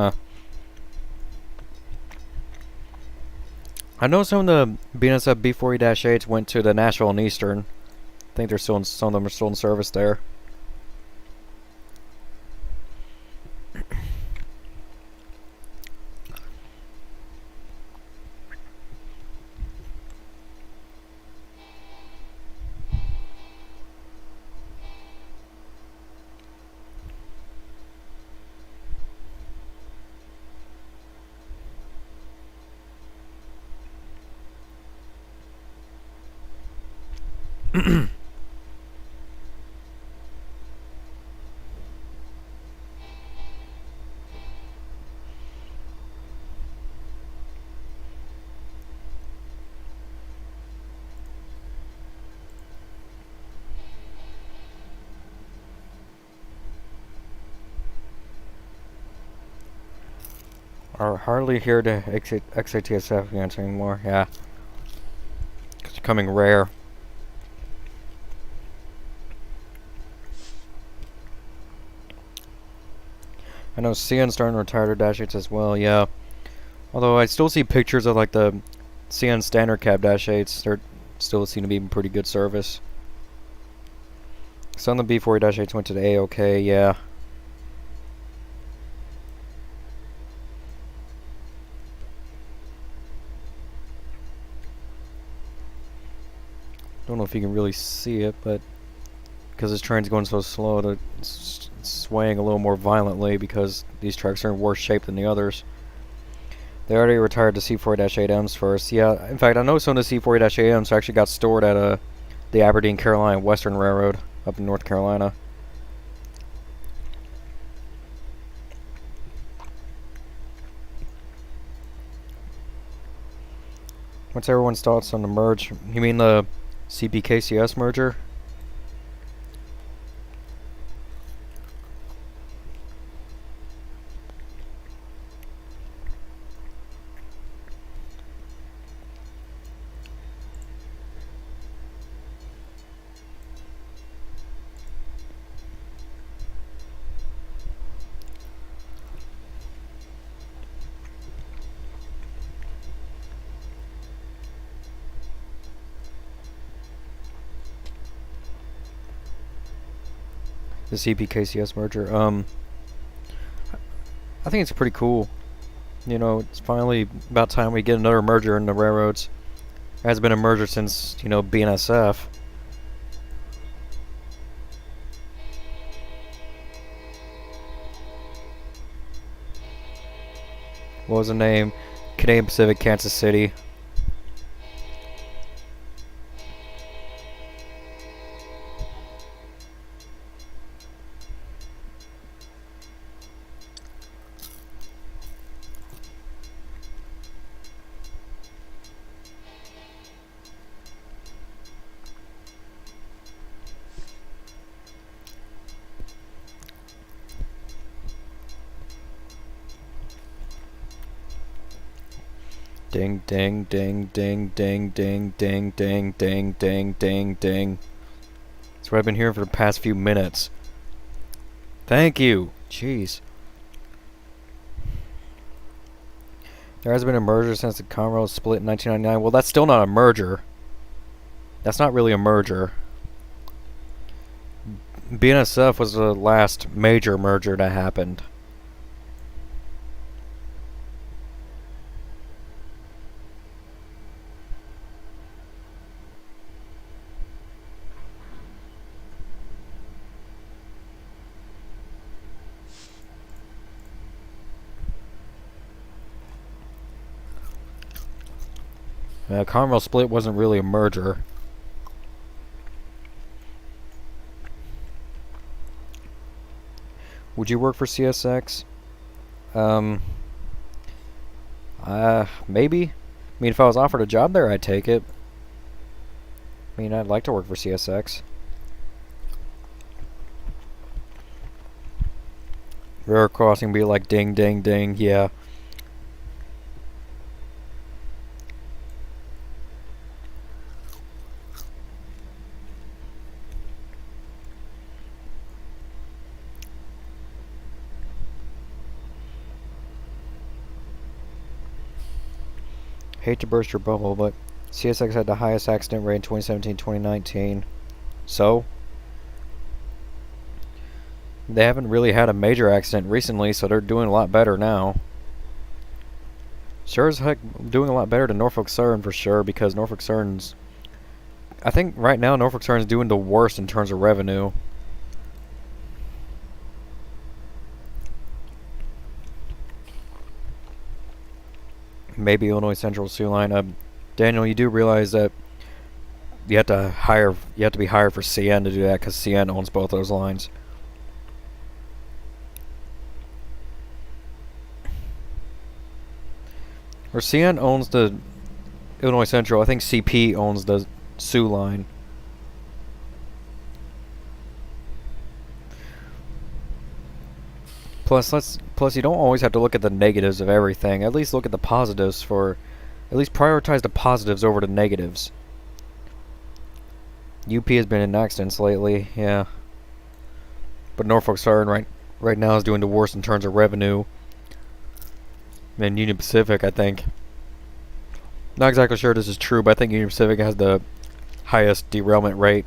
I know some of the BNSF B40-8s went to the Nashville and Eastern. I think they're still some of them are still in service there. Are hardly here to XATSF units anymore. Yeah. It's becoming rare. I know CN's starting to retire their Dash 8s as well, yeah. Although I still see pictures of like the CN standard cab Dash 8s. They're still seem to be in pretty good service. Some of the B40 Dash 8s went to the AOK, yeah. Don't know if you can really see it, but because this train's going so slow, it's swaying a little more violently because these trucks are in worse shape than the others. They already retired the C4-8Ms first. Yeah, in fact, I know some of the C4-8Ms actually got stored at the Aberdeen Carolina Western Railroad up in North Carolina. What's everyone's thoughts on the merge? You mean the CPKCS merger? The CPKCS merger. I think it's pretty cool. You know, it's finally about time we get another merger in the railroads. There has been a merger since, you know, BNSF. What was the name? Canadian Pacific, Kansas City. Ding, ding, ding, ding, ding, ding, ding, ding, ding, ding, ding, ding. That's what I've been hearing for the past few minutes. Thank you. Jeez. There has been a merger since the Conrail split in 1999. Well, that's still not a merger. That's not really a merger. BNSF was the last major merger that happened. Conrail split wasn't really a merger. Would you work for CSX? Maybe. I mean, if I was offered a job there, I'd take it. I mean, I'd like to work for CSX. Railroad crossing be like ding, ding, ding, yeah. Hate to burst your bubble, but CSX had the highest accident rate in 2017-2019. So? They haven't really had a major accident recently, so they're doing a lot better now. Sure as heck doing a lot better than Norfolk Southern for sure, because Norfolk Southern's... I think right now Norfolk Southern's doing the worst in terms of revenue. Maybe Illinois Central Sioux Line. Daniel, you do realize that you have to be hired for CN to do that because CN owns both those lines. Or CN owns the Illinois Central. I think CP owns the Sioux line. Plus you don't always have to look at the negatives of everything. At least look at the positives for, at least prioritize the positives over the negatives. UP has been in accidents lately, yeah. But Norfolk Southern right now is doing the worst in terms of revenue. And Union Pacific, I think. Not exactly sure this is true, but I think Union Pacific has the highest derailment rate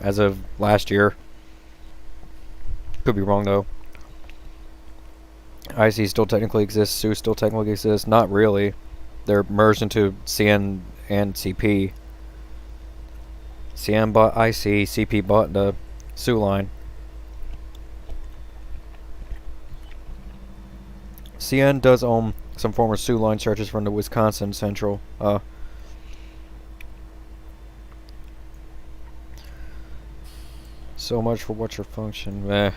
as of last year. Could be wrong though. IC still technically exists, SU still technically exists. Not really. They're merged into CN and CP. CN bought IC, CP bought the SU line. CN does own some former SU line stretches from the Wisconsin Central. So much for what's your function. Meh.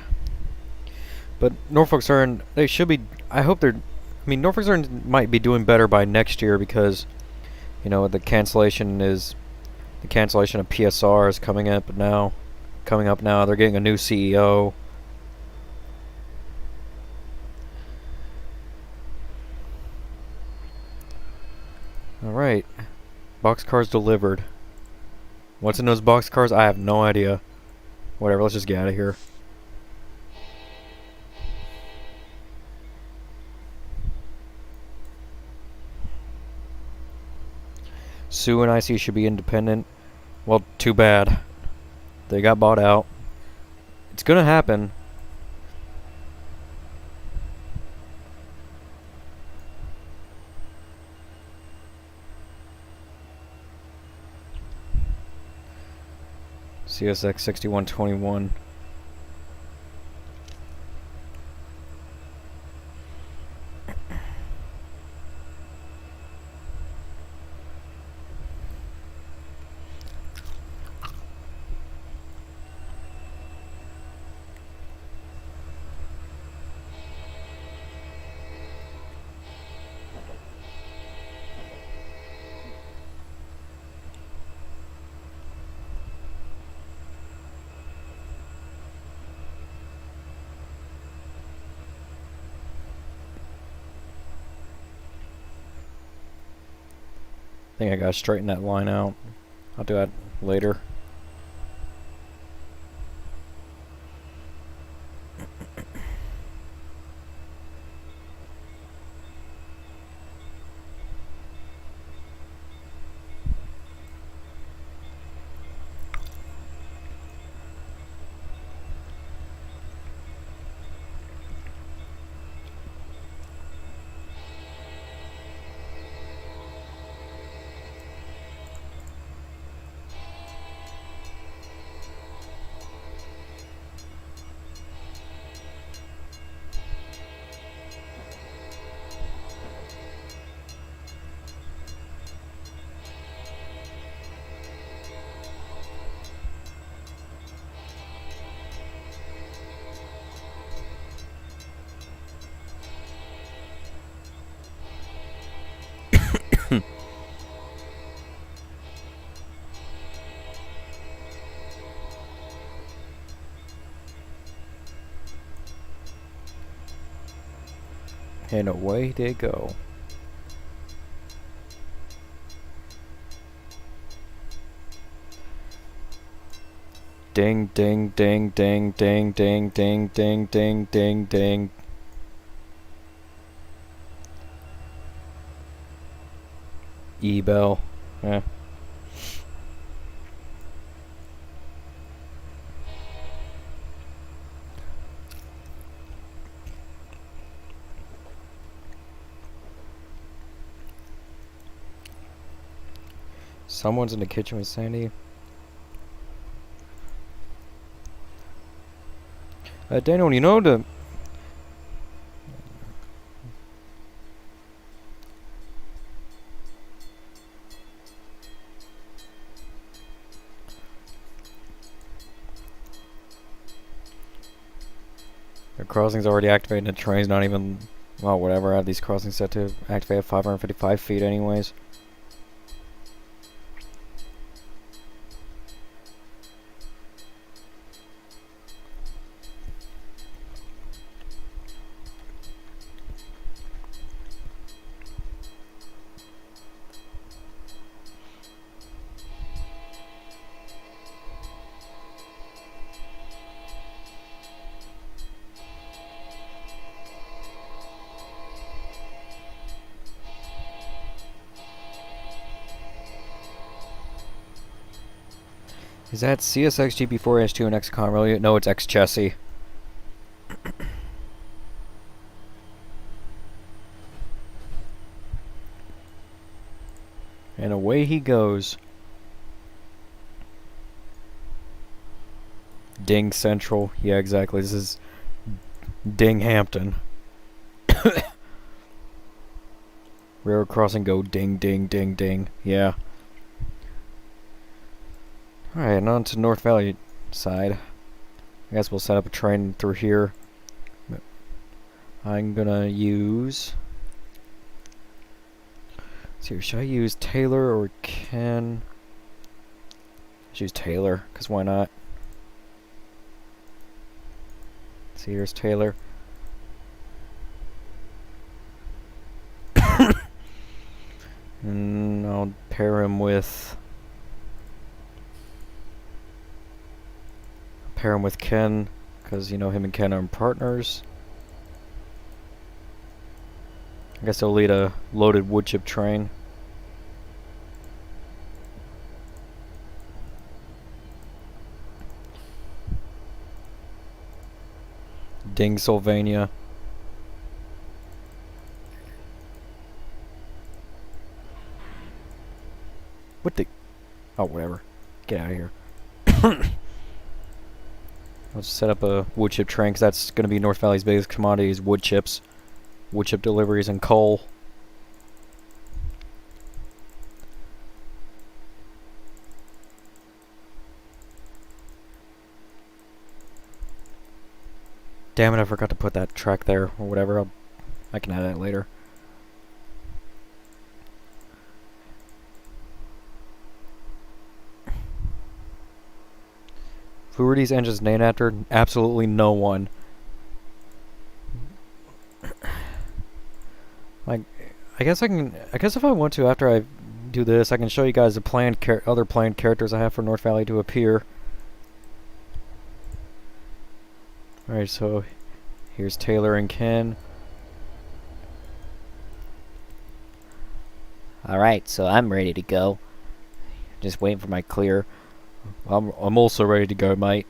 But Norfolk Southern, they should be. I hope they're. I mean, Norfolk Southern might be doing better by next year because, you know, the cancellation of PSR is coming up now. They're getting a new CEO. All right, boxcars delivered. What's in those boxcars? I have no idea. Whatever. Let's just get out of here. SU and IC should be independent. Well, too bad. They got bought out. It's gonna happen. CSX 6121. I think I gotta straighten that line out. I'll do that later. And away they go. Ding, ding, ding, ding, ding, ding, ding, ding, ding, ding, ding. E-bell. Yeah. Someone's in the kitchen with Sandy. Daniel, you know the... The crossing's already activated and the train's not even... Well, whatever, I have these crossings set to activate at 555 feet anyways. Is that CSX GP4H2 and XCOM really? No, it's X Chessie. And away he goes. Ding Central. Yeah, exactly. This is Ding Hampton. Railroad crossing, go ding, ding, ding, ding. Yeah. Alright, and on to North Valley side. I guess we'll set up a train through here. I'm gonna use... Let's see, should I use Taylor or Ken? Let's use Taylor, because why not? Let's see, here's Taylor. And I'll pair him with... Ken, because, you know, him and Ken are partners. I guess they'll lead a loaded wood chip train. Ding Sylvania. What the... Oh, whatever. Get out of here. Let's set up a wood chip train, because that's going to be North Valley's biggest commodities, wood chips. Wood chip deliveries and coal. Damn it, I forgot to put that track there, or whatever. I can add that later. Who are these engines named after? Absolutely no one. Like, I guess if I want to, after I do this, I can show you guys the other planned characters I have for North Valley to appear. Alright, so here's Taylor and Ken. Alright, so I'm ready to go. Just waiting for my clear. I'm also ready to go, mate.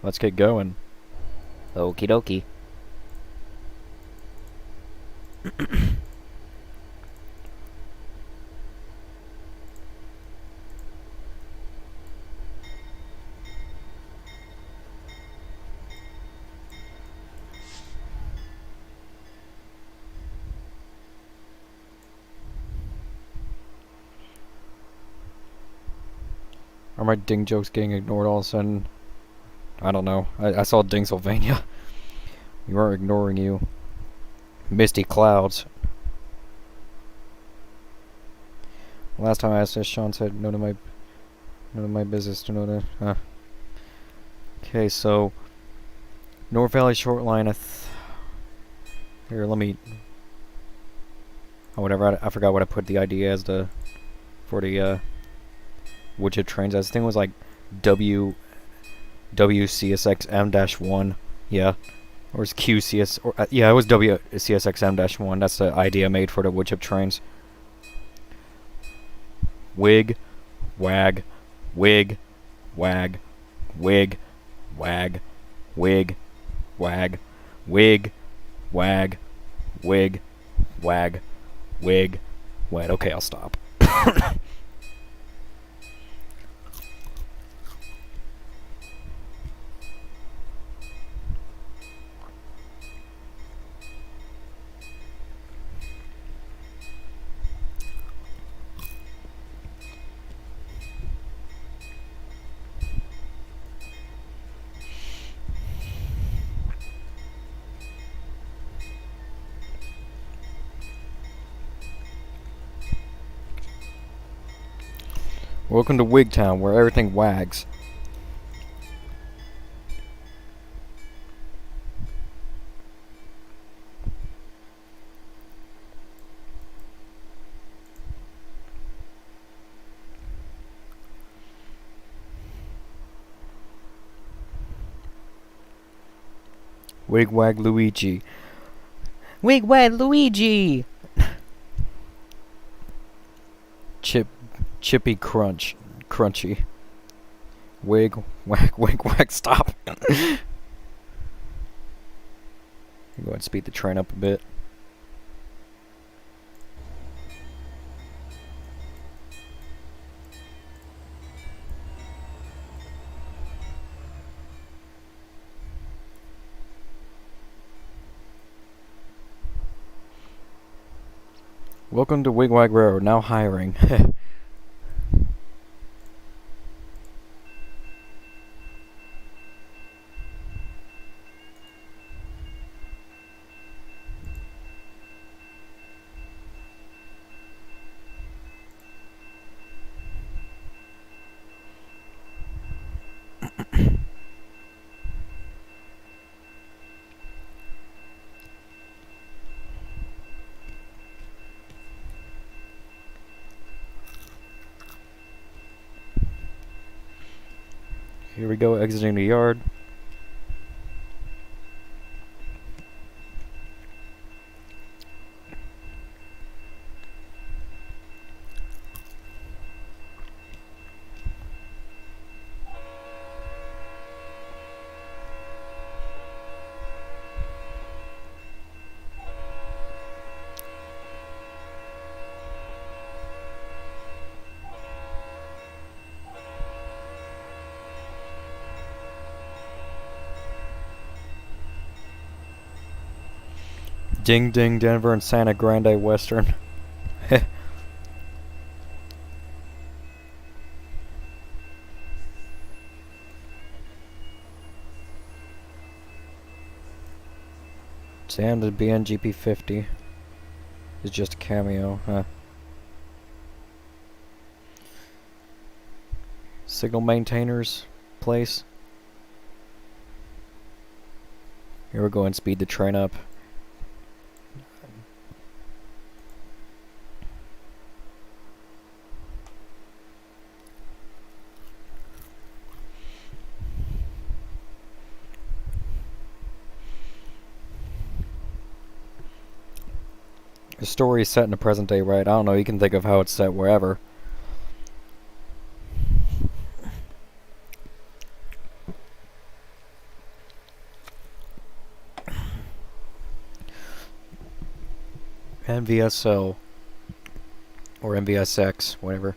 Let's get going. Okie dokie. Are my ding jokes getting ignored all of a sudden? I don't know. I saw Ding Sylvania. We weren't ignoring you. Misty clouds. Last time I asked this, Sean said none of my business to know that. Okay, so North Valley short line. Here, let me. Oh, whatever. I forgot what I put the ID as for the wood chip trains. This thing was like WCSXM-1. Yeah. Or it's QCS. Or, yeah, it was WCSXM-1. That's the ID I made for the wood chip trains. Wig, wag, wig, wag, wig, wag, wig, wag, wig, wag, wig, wag, wig, wag. Okay, I'll stop. Welcome to Wigtown, where everything wags. Wig-wag Luigi. Wig-wag Luigi! Chippy crunchy. Wig, whack, wig, whack, stop. Go ahead and speed the train up a bit. Welcome to Wigwag Railroad, now hiring. Here we go, exiting the yard. Ding Ding Denver and Santa Grande Western. Sam, the BNGP 50 is just a cameo, huh? Signal maintainers place. Here we go and speed the train up. The story is set in the present day, right? I don't know, you can think of how it's set wherever. NVSL or MVSX, whatever.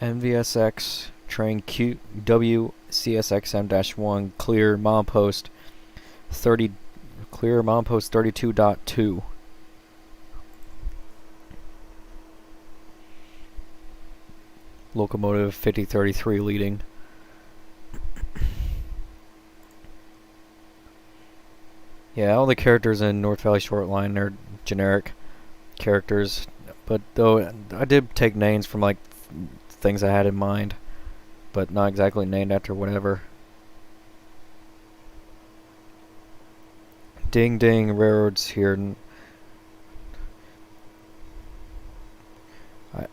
MVSX train QW CSXM-1 clear milepost 30 clear milepost 32.2. Locomotive 5033 leading. Yeah, all the characters in North Valley Short Line are generic characters, but though I did take names from like things I had in mind, but not exactly named after whatever. Ding Ding Railroads here.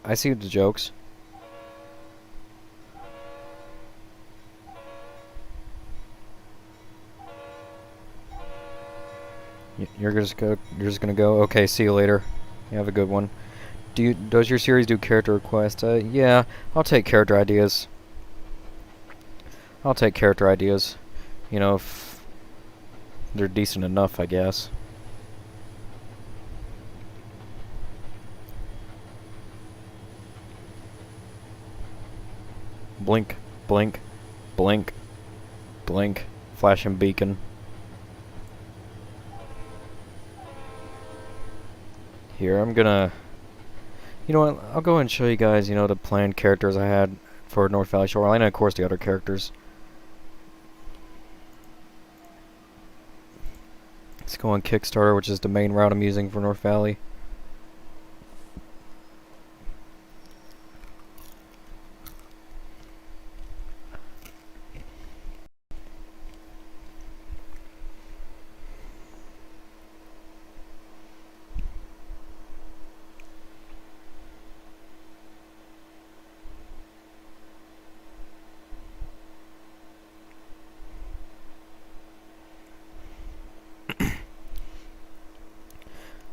I see the jokes. You're just gonna go. Okay, see you later. You have a good one. Does your series do character requests? Yeah, I'll take character ideas. You know, if they're decent enough, I guess. Blink, blink, blink, blink. Flashing beacon. Here, I'm gonna... You know what, I'll go ahead and show you guys, the planned characters I had for North Valley Shore Line, and of course the other characters. Let's go on Kickstarter, which is the main route I'm using for North Valley.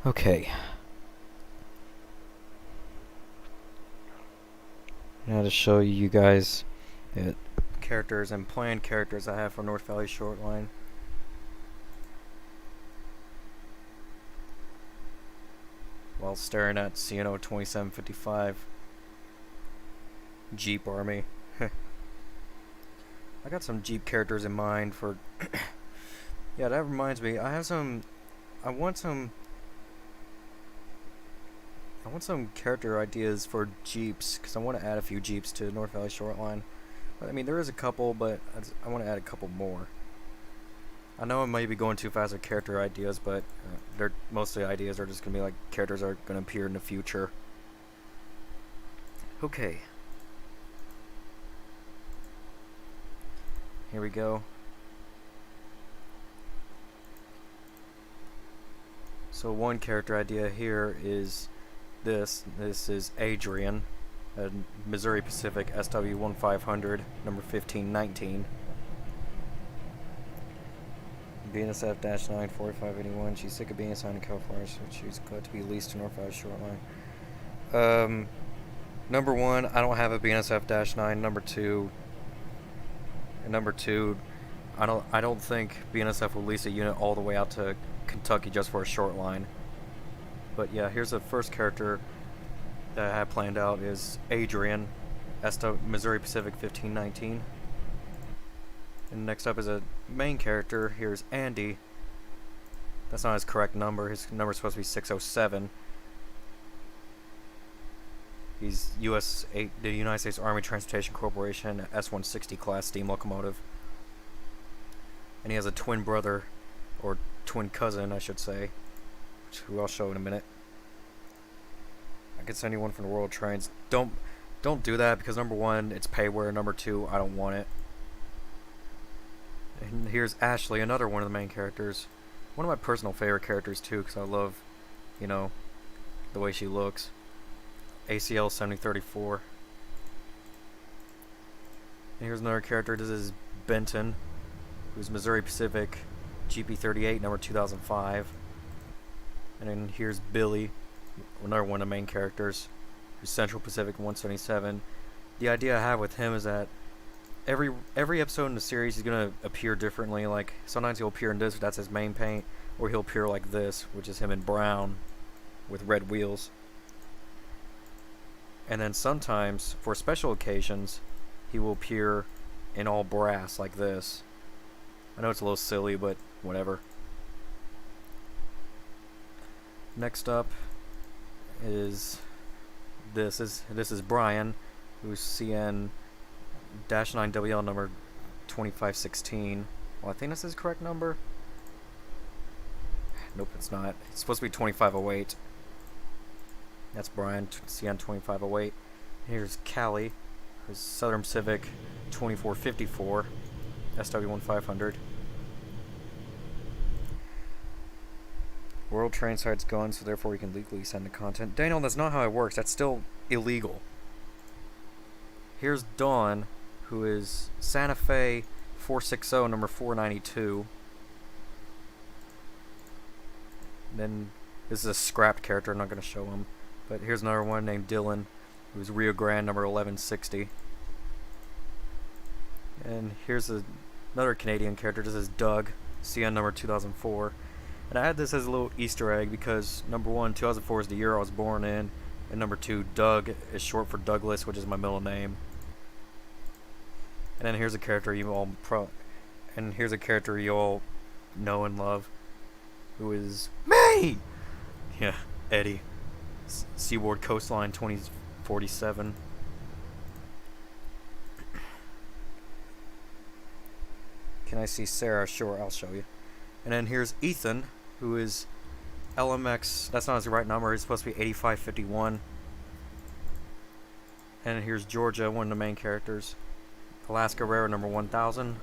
Okay. Now to show you guys it. characters and planned characters I have for North Valley Shortline. While staring at CNO 2755 Jeep Army. I got some Jeep characters in mind for... Yeah, that reminds me, I want some character ideas for Jeeps, because I want to add a few Jeeps to North Valley Shortline. I mean, there is a couple, but I want to add a couple more. I know I might be going too fast with character ideas, but most of the ideas are just going to be like characters are going to appear in the future. Okay. Here we go. So one character idea here is this. This is Adrian, a Missouri Pacific SW-1500, number 1519. BNSF-9 4581. She's sick of being assigned to California, so she's glad to be leased to North Valley Shortline. Number one, I don't have a BNSF-9. Number two, I don't think BNSF will lease a unit all the way out to Kentucky just for a short line. But yeah, here's the first character that I have planned out is Adrian, Missouri Pacific 1519. And next up is a main character. Here's Andy. That's not his correct number. His number is supposed to be 607. He's the United States Army Transportation Corporation S-160 class steam locomotive. And he has a twin brother, or twin cousin, I should say, who I'll show in a minute. I could send you one from the World Trains. Don't do that, because number one, it's payware. Number two, I don't want it. And here's Ashley, another one of the main characters. One of my personal favorite characters too, because I love, you know, the way she looks. ACL 7034. And here's another character. This is Benton, who's Missouri Pacific GP38, number 2005. And then here's Billy, another one of the main characters, who's Central Pacific 177. The idea I have with him is that every episode in the series he's gonna appear differently. Like sometimes he'll appear in this, that's his main paint, or he'll appear like this, which is him in brown with red wheels. And then sometimes, for special occasions, he will appear in all brass like this. I know it's a little silly, but whatever. Next up is this is Brian, who's CN-9WL number 2516. Well, I think that's his correct number. Nope, it's not. It's supposed to be 2508. That's Brian, CN-2508. Here's Callie, who's Southern Pacific 2454, SW-1500. World Train Site's gone, so therefore we can legally send the content. Daniel, that's not how it works. That's still illegal. Here's Dawn, who is Santa Fe 460, number 492. And then this is a scrapped character. I'm not going to show him. But here's another one named Dylan, who's Rio Grande, number 1160. And here's another Canadian character. This is Doug, CN number 2004. And I had this as a little Easter egg because, number one, 2004 is the year I was born in. And number two, Doug is short for Douglas, which is my middle name. And then here's a character you all know and love, who is me. Yeah, Eddie. Seaboard Coastline 2047. Can I see Sarah? Sure, I'll show you. And then here's Ethan, who is LMX. That's not his right number. It's supposed to be 8551. And here's Georgia, one of the main characters. Alaska Rare number 1000.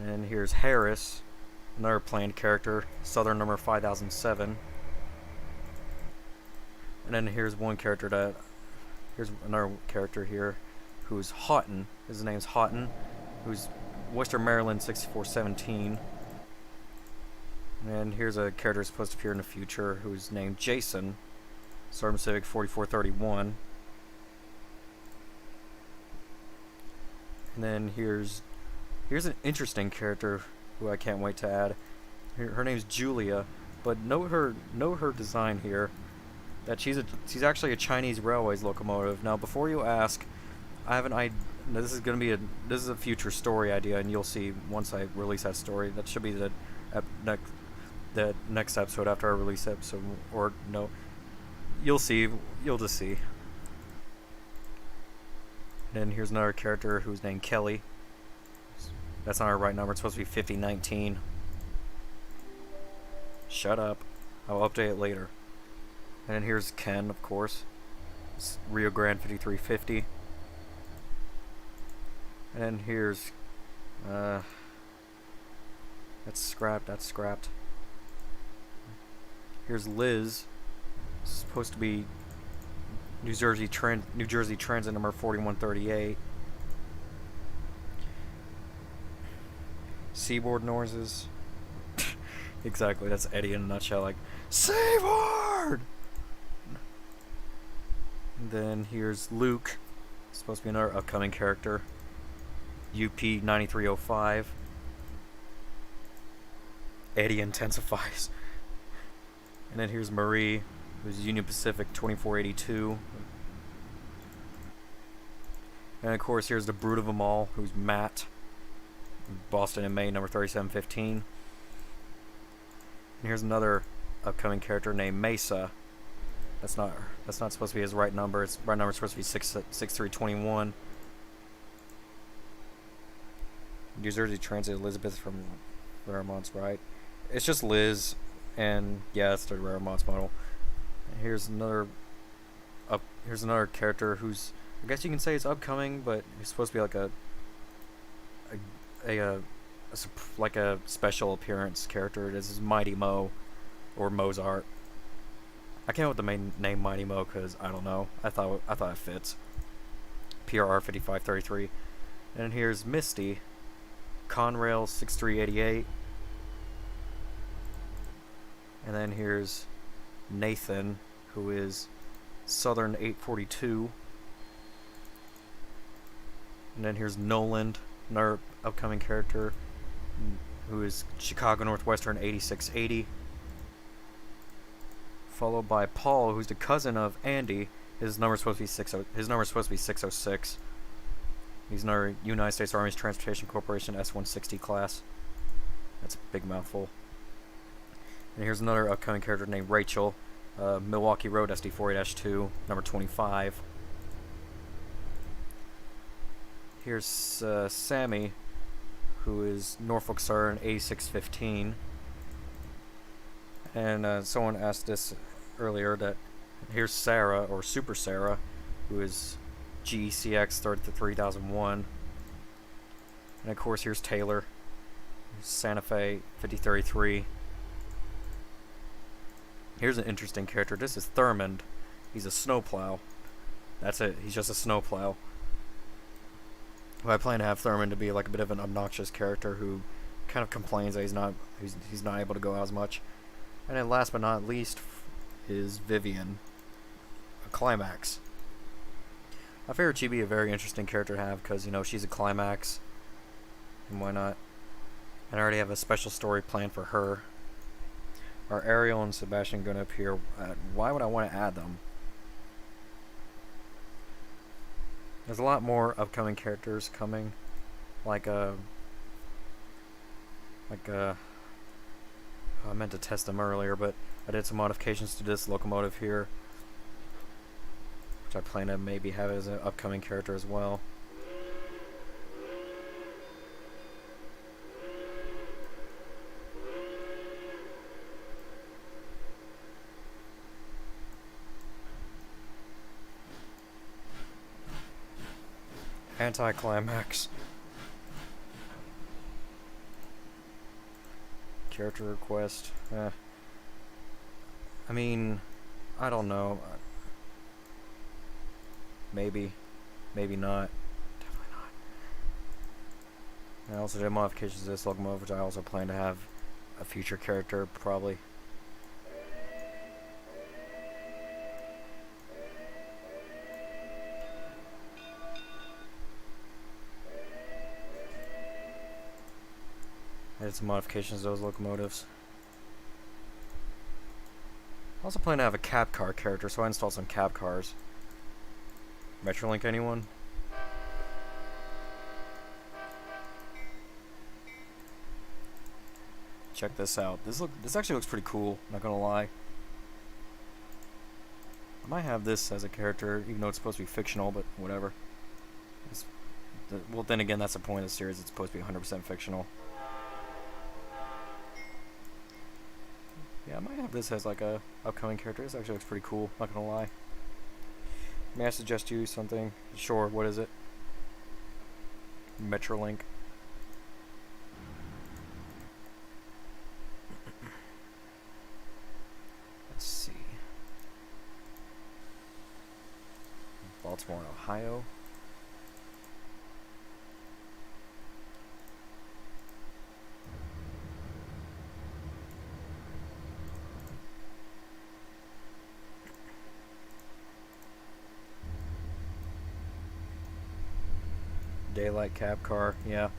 And then here's Harris, another planned character, Southern number 5007. And then here's here's another character here, who's Houghton. His name's Houghton, who's Western Maryland 6417. And here's a character supposed to appear in the future, who's named Jason, Southern Pacific 4431. And then here's an interesting character who I can't wait to add. Her name's Julia, but note her design here. That she's actually a Chinese Railways locomotive. Now, before you ask, I have an idea. This is a future story idea, and you'll see once I release that story. That should be the next episode after I release the episode, or no, you'll see. You'll just see. And then here's another character who's named Kelly. That's not our right number. It's supposed to be 5019. Shut up. I'll update it later. And then here's Ken, of course. It's Rio Grande 5350. And then here's that's scrapped. Here's Liz. It's supposed to be New Jersey Transit number 4138. Seaboard noises. Exactly, that's Eddie in a nutshell, like, Seaboard! And then here's Luke. It's supposed to be another upcoming character. UP 9305. Eddie intensifies. And then here's Marie, who's Union Pacific 2482. And of course here's the brute of them all, who's Matt, Boston in May number 3715. And here's another upcoming character named Mesa. That's not supposed to be his right number. His right number is supposed to be 6321. New Jersey Transit Elizabeth from Raremont's right. It's just Liz, and yeah, that's the Raremont's model. And here's another character who's, I guess you can say it's upcoming, but he's supposed to be like a special appearance character. This is Mighty Mo, or Mozart. I came up with the main name Mighty Mo because I don't know. I thought it fits. PRR 5533. And then here's Misty, Conrail 6388. And then here's Nathan, who is Southern 842. And then here's Noland, another upcoming character, who is Chicago Northwestern 8680. Followed by Paul, who's the cousin of Andy. His number's supposed to be 606. He's another United States Army's Transportation Corporation S-160 class. That's a big mouthful. And here's another upcoming character named Rachel, Milwaukee Road SD4A-2, number 25. Here's Sammy, who is Norfolk Southern 8615. And someone asked this earlier, that here's Sarah, or Super Sarah, who is GECX 3001. And of course here's Taylor, Santa Fe 5033. Here's an interesting character. This is Thurmond. He's a snowplow. That's it. He's just a snowplow. Well, I plan to have Thurmond to be like a bit of an obnoxious character who kind of complains that he's not able to go out as much. And then last but not least is Vivian, a Climax. I figured she'd be a very interesting character to have because, you know, she's a Climax, and why not? And I already have a special story planned for her. Are Ariel and Sebastian going to appear? Why would I want to add them? There's a lot more upcoming characters coming, I meant to test them earlier, but I did some modifications to this locomotive here, which I plan to maybe have as an upcoming character as well. Anticlimax. Character request. I mean, I don't know. Maybe. Maybe not. Definitely not. I also did modifications to this locomotive, which I also plan to have a future character, probably. I did some modifications to those locomotives. I also plan to have a cab car character, so I installed some cab cars. Metrolink, anyone? Check this out. This actually looks pretty cool, not gonna lie. I might have this as a character, even though it's supposed to be fictional, but whatever. Well, then again, that's the point of the series. It's supposed to be 100% fictional. Yeah, I might have this as like a upcoming character. This actually looks pretty cool, not gonna lie. May I suggest you something? Sure, what is it? Metrolink. Let's see. Baltimore, Ohio. Daylight cab car, yeah.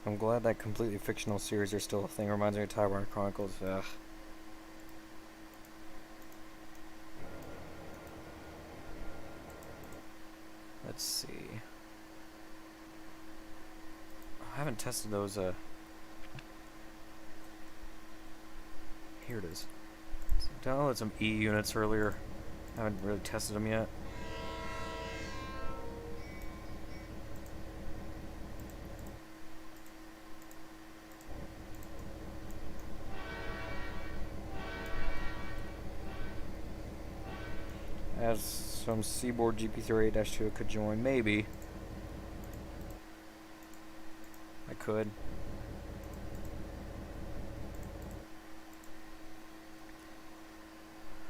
I'm glad that completely fictional series are still a thing. Reminds me of Taiwan Chronicles. Ugh. Let's see. I haven't tested those. Here it is. I downloaded some E units earlier. I haven't really tested them yet. As some Seaboard GP38-2 could join, maybe. I could.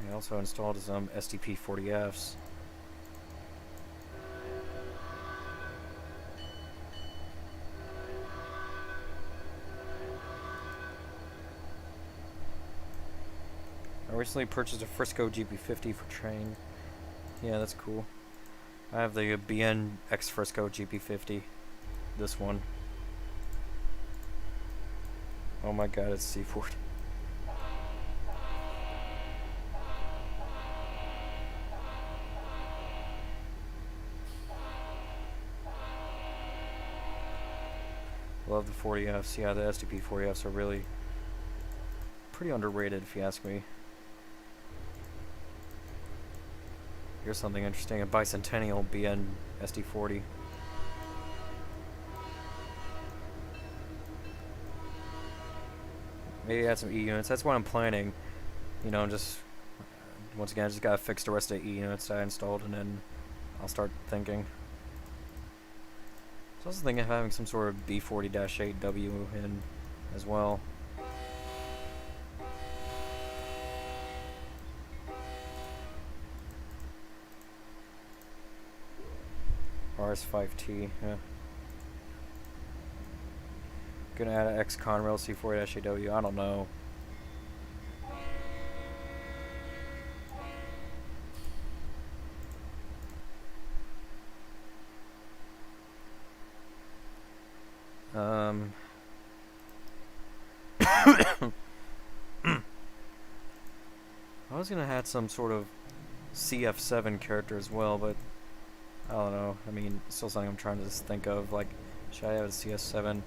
I also installed some SDP-40Fs. I recently purchased a Frisco GP50 for Train. Yeah, that's cool. I have the BN X Frisco GP50. This one. Oh my god, it's Seaford. Love the 40Fs. Yeah, the SDP 40Fs are really pretty underrated if you ask me. Here's something interesting, a bicentennial BN SD40. Maybe add some E units. That's what I'm planning. You know, just once again, I just gotta fix the rest of the E units I installed, and then I'll start thinking. I was also thinking of having some sort of B40-8W in as well. RS5T, yeah. Gonna add an X Conrail C40-AW, I don't know. I was gonna add some sort of CF7 character as well, but I don't know. I mean, it's still something I'm trying to just think of. Like, should I have a CS7?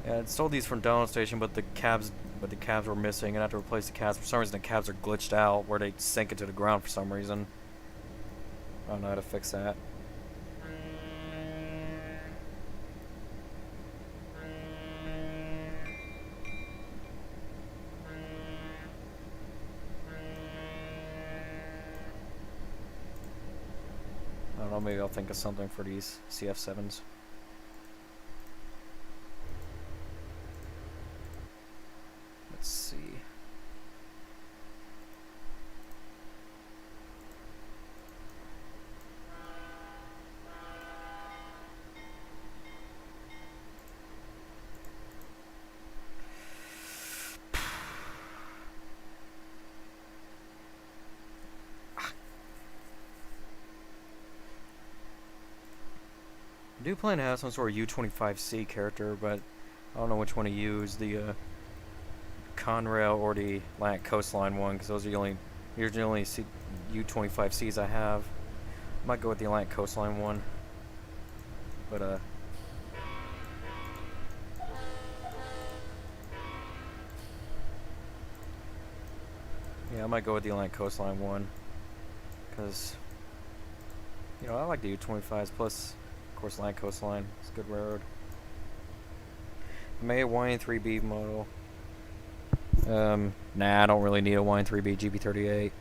Yeah, I installed these from download station, but the cabs were missing, and I had to replace the cabs. For some reason, the cabs are glitched out, where they sink into the ground for some reason. I don't know how to fix that. I don't know, maybe I'll think of something for these CF7s. Let's see. I do plan to have some sort of U-25C character, but I don't know which one to use, the Conrail or the Atlantic Coastline one, because those are usually the only U-25Cs I have. I might go with the Atlantic Coastline one, but yeah, I might go with the Atlantic Coastline one, because, you know, I like the U-25s, plus, of course, Atlantic Coastline. It's a good railroad. I may a Y3B model. Nah, I don't really need a Y3B GB38.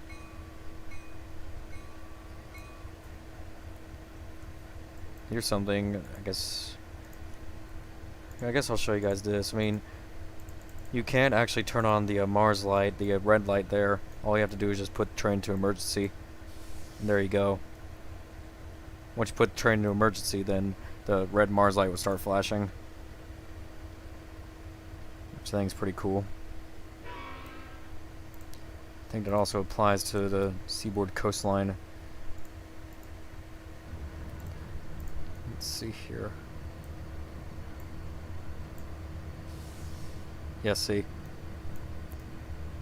Here's something, I guess I'll show you guys this. I mean, you can't actually turn on the Mars light, the red light there. All you have to do is just put the train to emergency. And there you go. Once you put the train to emergency, then the red Mars light will start flashing. Which I think is pretty cool. I think that also applies to the seaboard coastline. Let's see here. Yeah, see.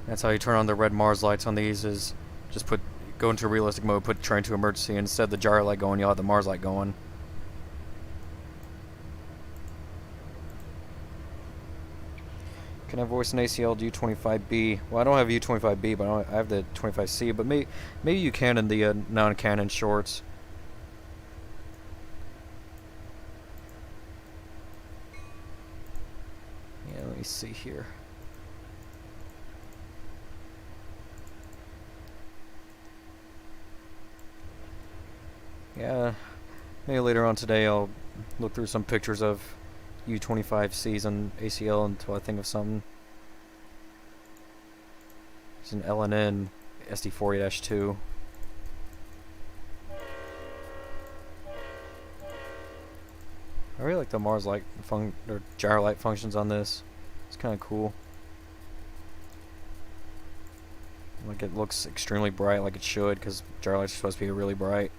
That's how you turn on the red Mars lights on these, is just go into realistic mode, put the train to emergency, and instead of the gyro light going, you'll have the Mars light going. Can I voice an ACL U-25B? Well, I don't have U-25B, but I have the 25C, but maybe you can in the non-canon shorts. Yeah, let me see here. Yeah, maybe later on today I'll look through some pictures of U-25Cs and ACL until I think of something. It's an LNN SD40-2. I really like the Mars light or gyro light functions on this. It's kind of cool. Like, it looks extremely bright, like it should, because gyro lights are supposed to be really bright.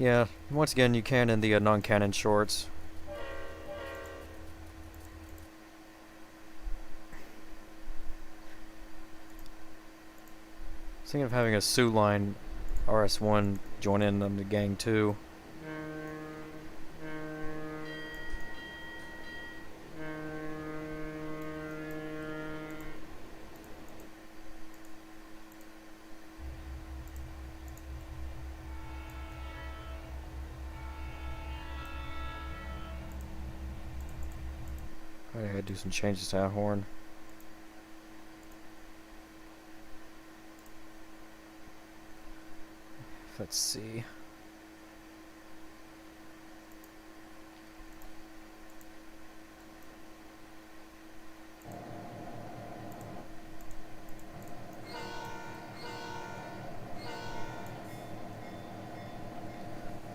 Yeah, once again, you can in the non-canon shorts. I was thinking of having a Sioux Line RS1 join in on the gang too. I gotta do some changes to that horn. Let's see.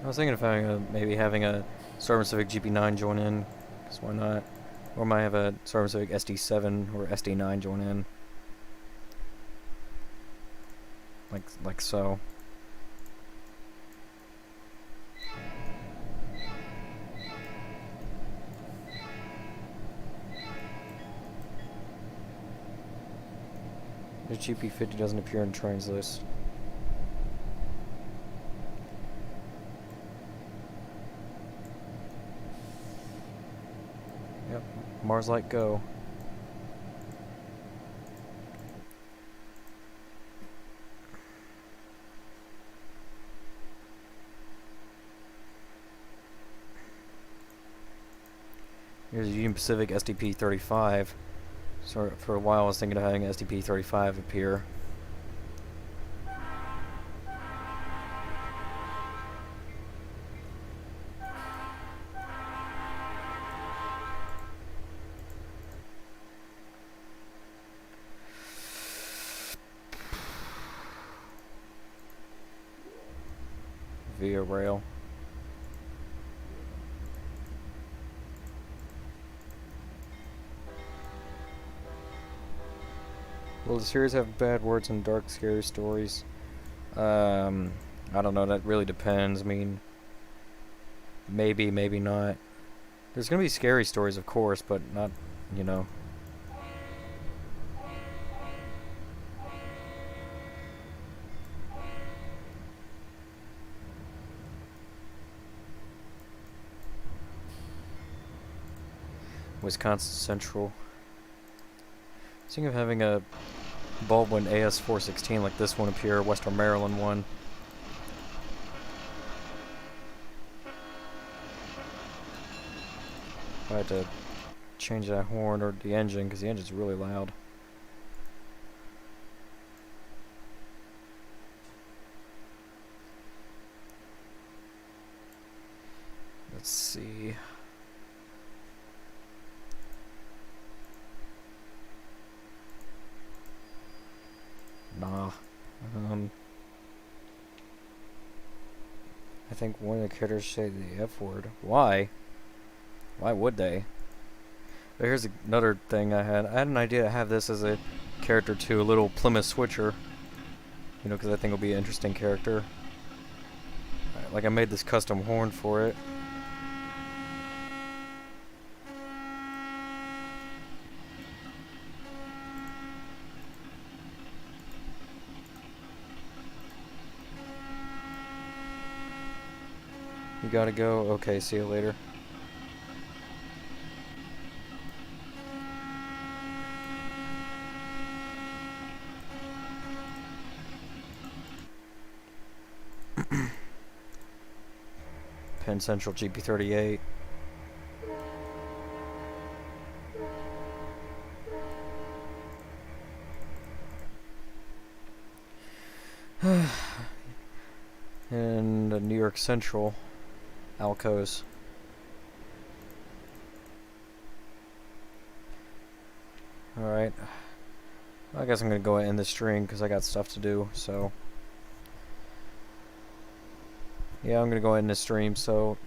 I was thinking of maybe having a Starman Civic GP9 join in, because why not? Or might have a Starman Civic SD7 or SD9 join in. Like so. The GP50 doesn't appear in Trainz list. Yep, Mars light go. Here's a Union Pacific SDP-35. So for a while I was thinking of having SDP-35 appear. Via rail. Will the series have bad words and dark, scary stories? I don't know, that really depends. I mean, maybe, maybe not. There's gonna be scary stories, of course, but not, you know. Wisconsin Central. Thinking of having a Baldwin AS416 like this one appear, Western Maryland one. I had to change that horn or the engine because the engine's really loud. Let's see. Nah. I think one of the critters say the F word. Why? Why would they? But here's another thing I had. I had an idea to have this as a character too, a little Plymouth Switcher. You know, because I think it'll be an interesting character. Like I made this custom horn for it. You gotta go? Okay, see you later. Penn Central GP38. And New York Central Alcos. Alright. I guess I'm gonna go and end the stream because I got stuff to do, so. Yeah, I'm gonna go end the stream, so